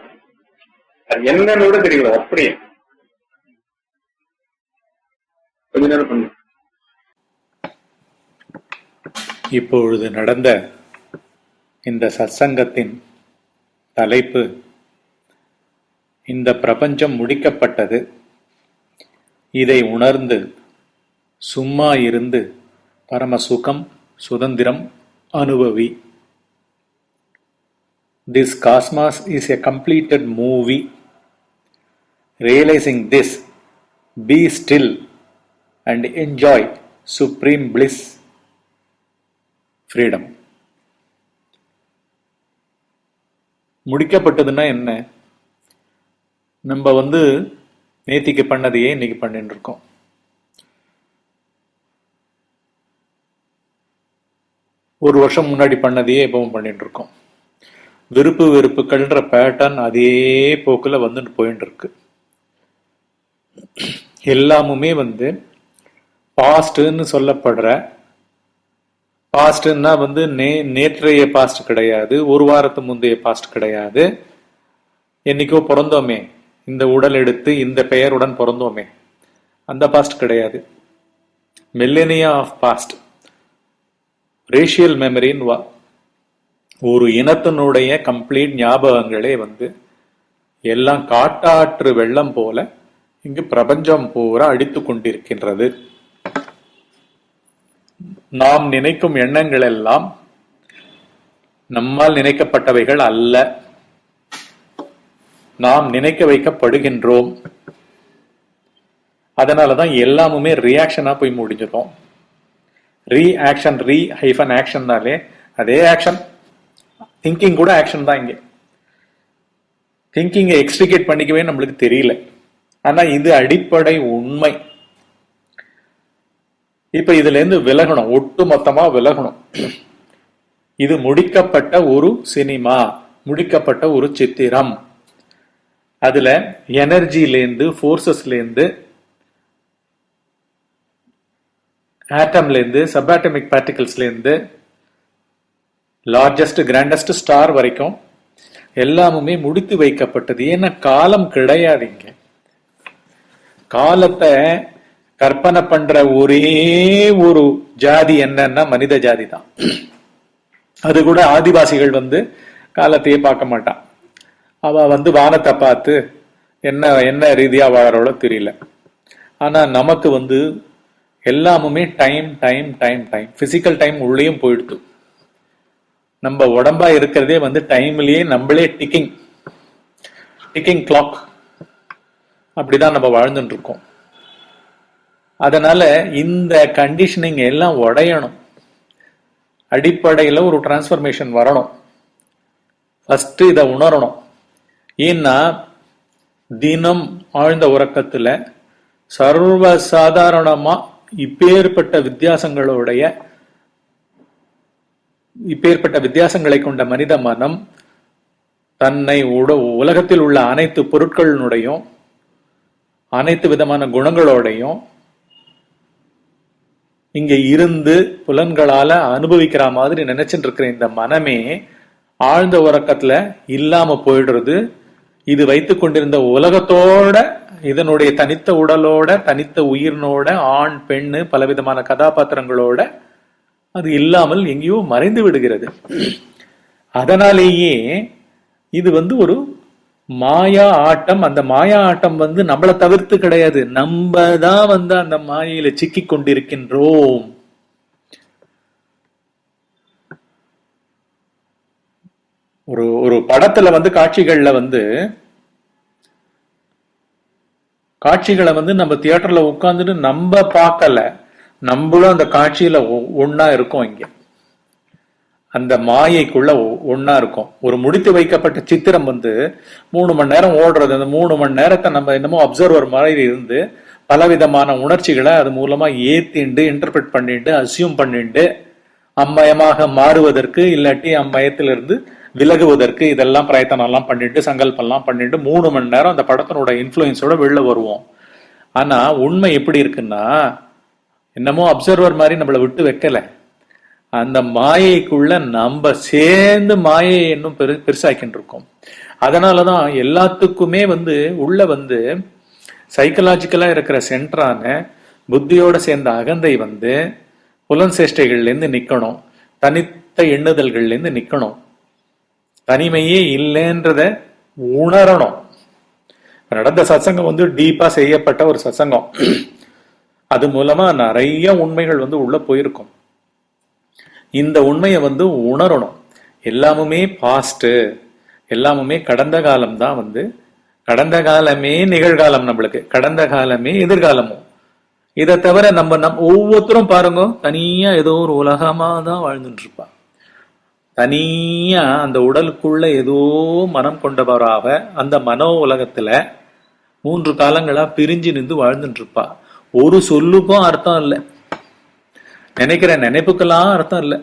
அது என்னன்னு கூட தெரியல. அப்படியே கொஞ்ச நேரம் பண்ணு. இப்பொழுது நடந்த இந்த சத்சங்கத்தின் தலைப்பு, இந்த பிரபஞ்சம் முடிக்கப்பட்டது, இதை உணர்ந்து சும்மா இருந்து பரம சுகம் சுதந்திரம் அனுபவி. This cosmos is a completed movie. Realizing this, be still and enjoy supreme bliss, freedom. முடிக்கப்பட்டதுன்னா என்ன? நம்ம நேத்திக்கு பண்ணதையே இன்னைக்கு பண்ணிட்டு இருக்கோம். ஒரு வருஷம் முன்னாடி பண்ணதையே எப்பவும் பண்ணிட்டு இருக்கோம். விருப்பு வெறுப்புகள்ன்ற பேட்டர்ன் அதே போக்குல வந்துட்டு போயிட்டு இருக்கு. எல்லாமுமே பாஸ்ட்னு சொல்லப்படுற, பாஸ்ட்னா நேற்றைய பாஸ்ட் கிடையாது, ஒரு வாரத்து முந்தைய பாஸ்ட் கிடையாது. என்னைக்கோ பிறந்தோமே, இந்த உடல் எடுத்து இந்த பெயருடன் பிறந்தோமே, அந்த பாஸ்ட் கிடையாது. மில்லேனியா ஆஃப் பாஸ்ட், ரேஷியல் மெமரின்னு ஒரு இனத்தினுடைய கம்ப்ளீட் ஞாபகங்களே வந்து எல்லாம் காட்டாற்று வெள்ளம் போல இங்கு பிரபஞ்சம் பூரா அடித்து கொண்டிருக்கின்றது. நாம் நினைக்கும் எண்ணங்கள் எல்லாம் நம்மால் நினைக்கப்பட்டவைகள் அல்ல, நாம் நினைக்க வைக்கப்படுகின்றோம். அதனாலதான் எல்லாமுமே ரியாக்ஷனா போய் முடிஞ்சிடும். ரீஆக்ஷன், ஆக்ஷன்னாலே அதே ஆக்ஷன். திங்கிங் கூட ஆக்ஷன் தான். இங்க திங்கிங்கை எக்ஸ்ட்ரிகேட் பண்ணிக்கவே நம்மளுக்கு தெரியல. ஆனா இது அடிப்படை உண்மை. இப்ப இதுல இருந்து விலகணும், ஒட்டு மொத்தமா விலகணும். இது முடிக்கப்பட்ட ஒரு சினிமா, முடிக்கப்பட்ட ஒரு சித்திரம். அதுல எனர்ஜிலேருந்து, ஃபோர்ஸஸ்லேருந்து, ஆட்டம்லேருந்து, சப்ஆட்டமிக் பார்ட்டிகல்ஸ்லேருந்து, லார்ஜஸ்ட் கிராண்டஸ்ட் ஸ்டார் வரைக்கும் எல்லாமுமே முடித்து வைக்கப்பட்டது. ஏன்னா காலம் கிடையாதுங்க. காலத்தை கற்பனை பண்ற ஒரே ஒரு ஜாதி என்னன்னா மனித ஜாதி தான். அது கூட ஆதிவாசிகள் வந்து காலத்தையே பார்க்க மாட்டான். அவ வந்து வானத்தை பார்த்து என்ன ரீதியா வாழறோட தெரியல. ஆனா நமக்கு வந்து எல்லாமுமே time time time time, physical time உள்ளேயும் போயிடுது. நம்ம உடம்பா இருக்கிறதே வந்து டைம்லயே நம்மளே டிக்கிங் கிளாக், அப்படிதான் நம்ம வாழ்ந்துட்டு இருக்கோம். அதனால இந்த கண்டிஷனிங் எல்லாம் உடையணும். அடிப்படையில ஒரு டிரான்ஸ்பர்மேஷன் வரணும். ஃபர்ஸ்ட் இதை உணரணும். ஏன்னா தினம் ஆழ்ந்த உறக்கத்துல சர்வசாதாரணமா இப்பேற்பட்ட வித்தியாசங்களை கொண்ட மனித மனம் தன்னை உலகத்தில் உள்ள அனைத்து பொருட்களினுடையும் அனைத்து விதமான குணங்களோடையும் இங்க இருந்து புலன்களால அனுபவிக்கிற மாதிரி நினைச்சிட்டு இருக்கிற இந்த மனமே ஆழ்ந்த உறக்கத்துல இல்லாம போயிடுறது. இது வைத்துக் கொண்டிருந்த உலகத்தோட, இதனுடைய தனித்த உடலோட, தனித்த உயிரினோட, ஆண் பெண்ணு பலவிதமான கதாபாத்திரங்களோட அது இல்லாமல் எங்கேயோ மறைந்து விடுகிறது. அதனாலேயே இது வந்து ஒரு மாயா ஆட்டம். அந்த மாயா ஆட்டம் வந்து நம்மளை தவிர்த்து கிடையாது, நம்ம தான் வந்து அந்த மாயையில சிக்கி கொண்டிருக்கின்றோம். ஒரு படத்துல வந்து காட்சிகளை வந்து நம்ம தியேட்டர்ல உட்கார்ந்துட்டு நம்ம பார்க்கல, நம்மளும் அந்த காட்சியில ஒன்னா இருக்கோம். இங்க அந்த மாயைக்குள்ள ஒன்னா இருக்கும். ஒரு முடித்து வைக்கப்பட்ட சித்திரம் வந்து 3 மணி நேரம் ஓடுறது. அந்த 3 மணி நேரத்தை நம்ம என்னமோ அப்சர்வர் மாதிரி இருந்து பலவிதமான உணர்ச்சிகளை அது மூலமா ஏத்திண்டு, இன்டர்பிரட் பண்ணிட்டு, அசியூம் பண்ணிட்டு, அம்மயமாக மாறுவதற்கு இல்லாட்டி அம்மயத்திலிருந்து விலகுவதற்கு இதெல்லாம் பிரயத்தனம் எல்லாம் பண்ணிட்டு, சங்கல்பெல்லாம் பண்ணிட்டு 3 மணி நேரம் அந்த படத்தினோட இன்ஃபுளுன்ஸோட வெளில வருவோம். ஆனா உண்மை எப்படி இருக்குன்னா, என்னமோ அப்சர்வர் மாதிரி நம்மளை விட்டு வைக்கல. அந்த மாயைக்குள்ள நம்ம சேர்ந்து மாயை இன்னும் பெருசாக்கிட்டு இருக்கோம். அதனாலதான் எல்லாத்துக்குமே வந்து உள்ள வந்து சைக்கலாஜிக்கலா இருக்கிற சென்டரான புத்தியோட சேர்ந்த அகந்தை வந்து புலன் சேஷ்டைகள்ல இருந்து நிக்கணும், தனித்த எண்ணுதல்கள்ல இருந்து நிக்கணும், தனிமையே இல்லைன்றத உணரணும். நடந்த சத்சங்கம் வந்து டீப்பா செய்யப்பட்ட ஒரு சத்சங்கம். அது மூலமா நிறைய உண்மைகள் வந்து உள்ள போயிருக்கும். இந்த உண்மையை வந்து உணரணும். எல்லாமுமே பாஸ்ட், எல்லாமுமே கடந்த காலம் தான். வந்து கடந்த காலமே நிகழ்காலம், நம்மளுக்கு கடந்த காலமே எதிர்காலமும். இதை தவிர நம்ம ஒவ்வொருத்தரும் பாருங்க, தனியா ஏதோ ஒரு உலகமா தான் வாழ்ந்துட்டு இருப்பா. தனியா அந்த உடலுக்குள்ள ஏதோ மனம் கொண்டவராக அந்த மனோ உலகத்துல 3 காலங்களா பிரிஞ்சு நின்று வாழ்ந்துட்டு இருப்பா. ஒரு சொல்லுக்கும் அர்த்தம் இல்லை, நினைக்கிற நினைப்புக்கெல்லாம் அர்த்தம் இல்லை.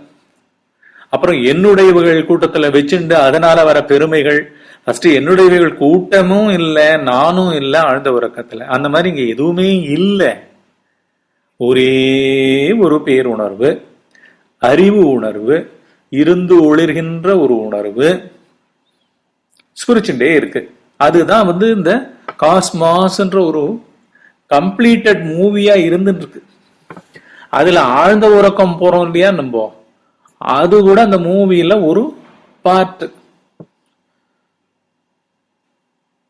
அப்புறம் என்னுடையவர்கள் கூட்டத்துல வச்சுண்டு அதனால வர பெருமைகள். ஃபர்ஸ்ட் என்னுடையவர்கள் கூட்டமும் இல்லை, நானும் இல்லை ஆழ்ந்த உறக்கத்துல. அந்த மாதிரி இங்க எதுவுமே இல்லை. ஒரே ஒரு பேருணர்வு, அறிவு உணர்வு, இருந்து ஒளிர்கின்ற ஒரு உணர்வு ஸ்பிரிச்சுண்டே இருக்கு. அதுதான் வந்து இந்த காஸ்மாஸ்ன்ற ஒரு கம்ப்ளீட்டட் மூவியா இருந்துட்டு இருக்கு. அதுல ஆழ்ந்த உறக்கம் போறோம் இல்லையா நம்ம, அது கூட அந்த மூவில ஒரு பார்ட்.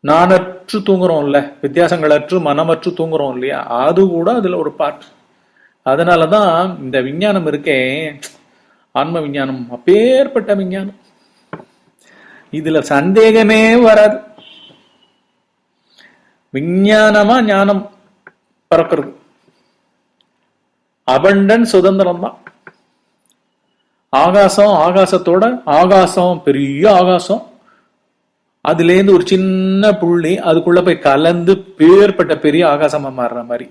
நானற்று தூங்குறோம்ல, வித்தியாசங்களற்று மனமற்று தூங்குறோம் இல்லையா, அது கூட அதுல ஒரு பார்ட். அதனாலதான் இந்த விஞ்ஞானம் இருக்கே, ஆன்ம விஞ்ஞானம், அப்பேற்பட்ட விஞ்ஞானம், இதுல சந்தேகமே வராது. விஞ்ஞானமா ஞானம் பறக்கிறது, அபண்டன் சுதந்திரம் தான். ஆகாசம், ஆகாசத்தோட ஆகாசம், பெரிய ஆகாசம், அதுல இருந்து ஒரு சின்ன புள்ளி அதுக்குள்ள போய் கலந்து பேர்பட்ட பெரிய ஆகாசமா மாறுற மாதிரி,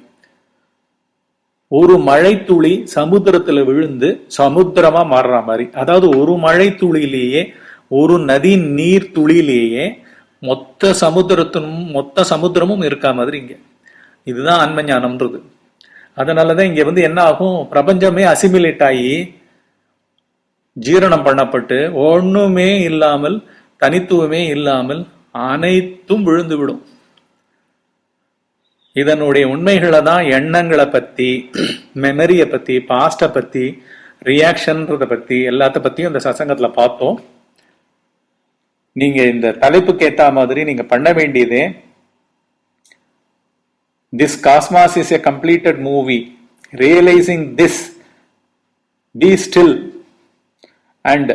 ஒரு மழை துளி சமுத்திரத்துல விழுந்து சமுத்திரமா மாறுற மாதிரி. அதாவது ஒரு மழை துளியிலேயே, ஒரு நதி நீர் துளியிலேயே மொத்த சமுத்திரமும் இருக்கா மாதிரி இங்க. இதுதான் ஆன்ம ஞானம்ன்றது. அதனாலதான் இங்க என்ன ஆகும், பிரபஞ்சமே அசிமிலேட் ஆகி ஜீரணம் பண்ணப்பட்டு ஒண்ணுமே இல்லாமல், தனித்துவமே இல்லாமல் அனைத்தும் விழுந்து விடும். இதனுடைய உண்மைகளை தான் எண்ணங்களை பத்தி, மெமரிய பத்தி, பாஸ்ட பத்தி, ரியாக்ஷன்றத பத்தி, எல்லாத்த பத்தியும் இந்த சத்சங்கத்துல பார்த்தோம். நீங்க இந்த தலைப்புக்கு ஏத்த மாதிரி நீங்க பண்ண வேண்டியதே, this cosmos is a completed movie, realizing this, be still and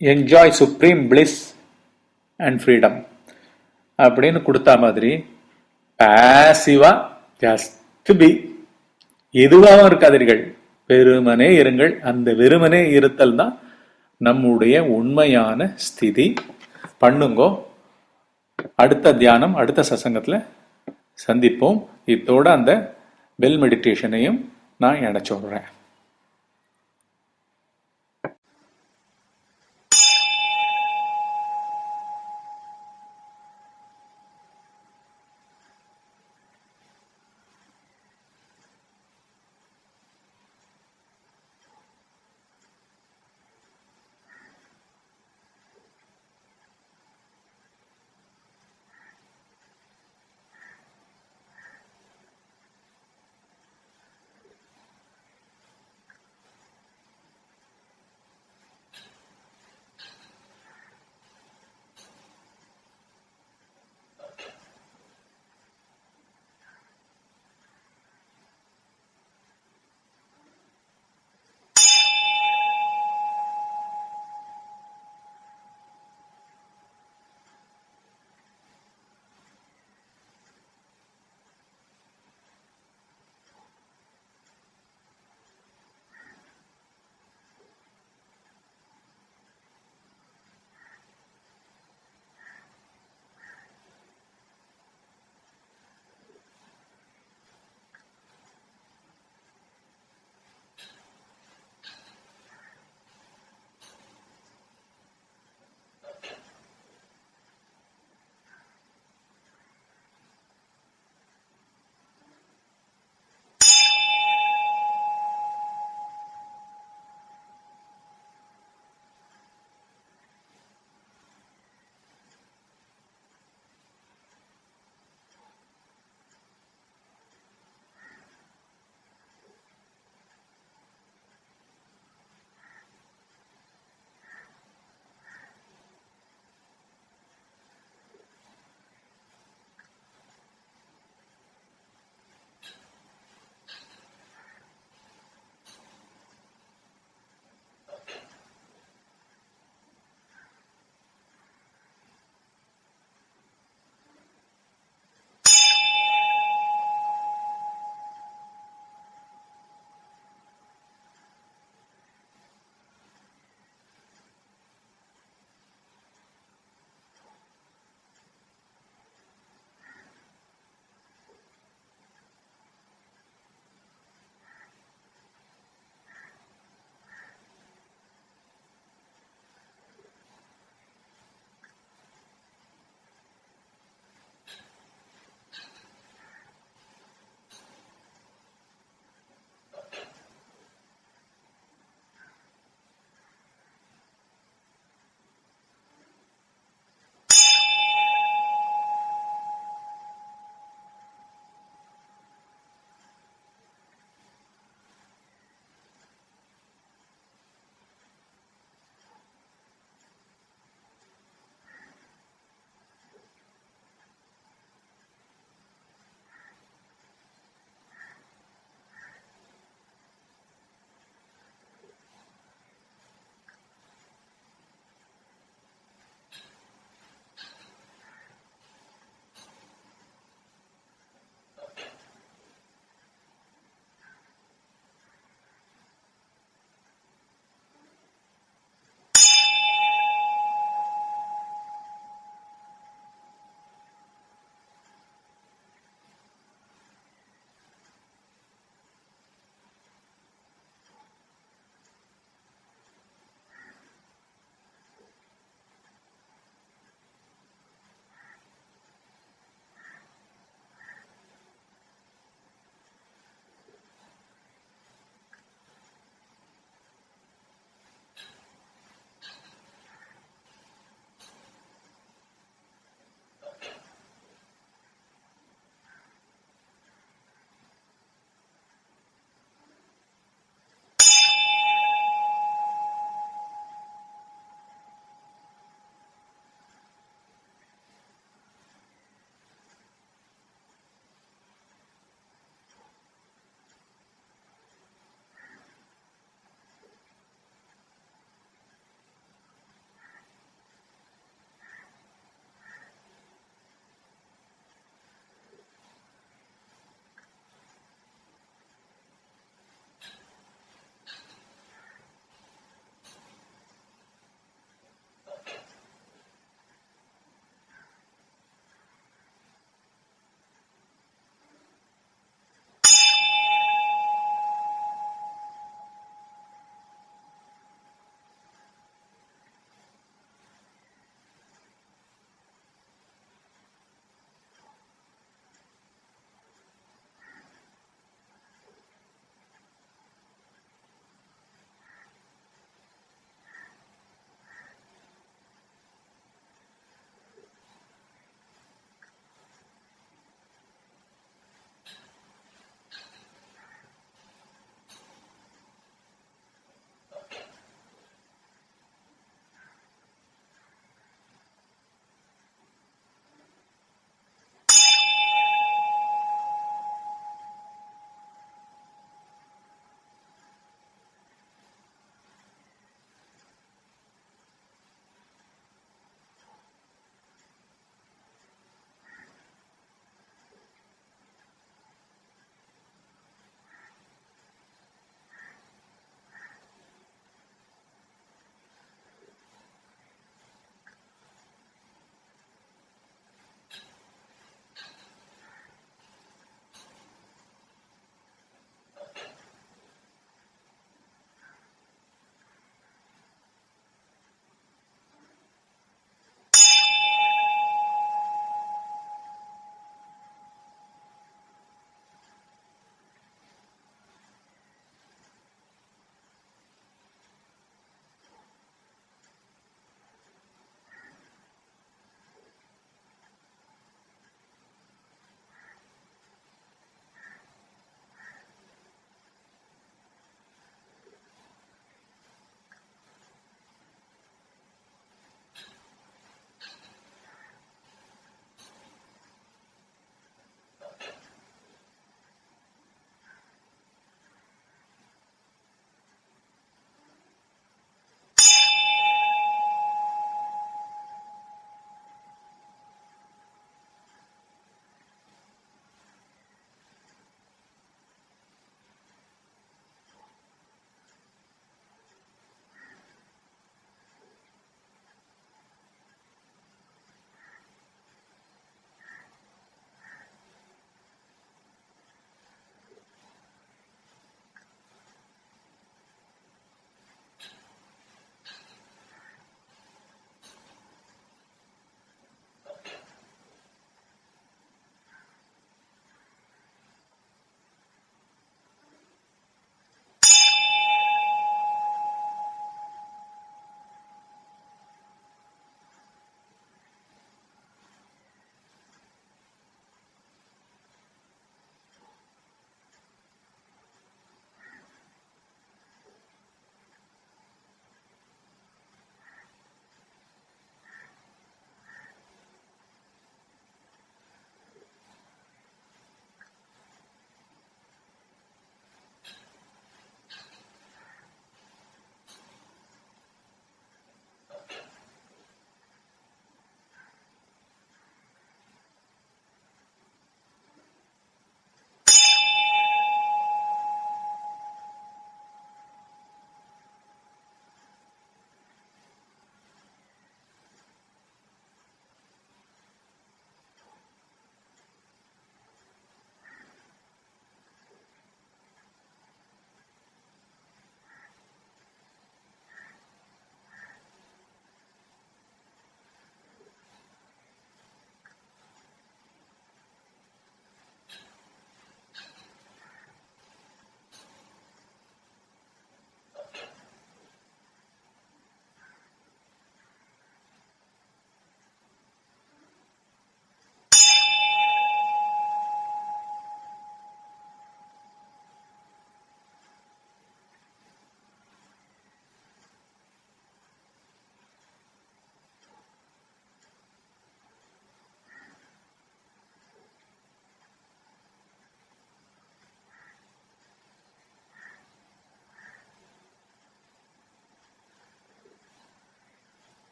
enjoy supreme bliss and freedom அப்படின்னு கொடுத்த மாதிரி பாசிவா ஜஸ்ட் பி, எதுவாகவும் இருக்காதீர்கள், வெறுமனே இருங்கள். அந்த வெறுமனே இருத்தல் தான் நம்முடைய உண்மையான ஸ்திதி. பண்ணுங்கோ. அடுத்த தியானம் அடுத்த சத்சங்கத்துல சந்திப்போம். இதோட அந்த பெல் மெடிடேஷனையும் நான் இணைச்சு விடுறேன்.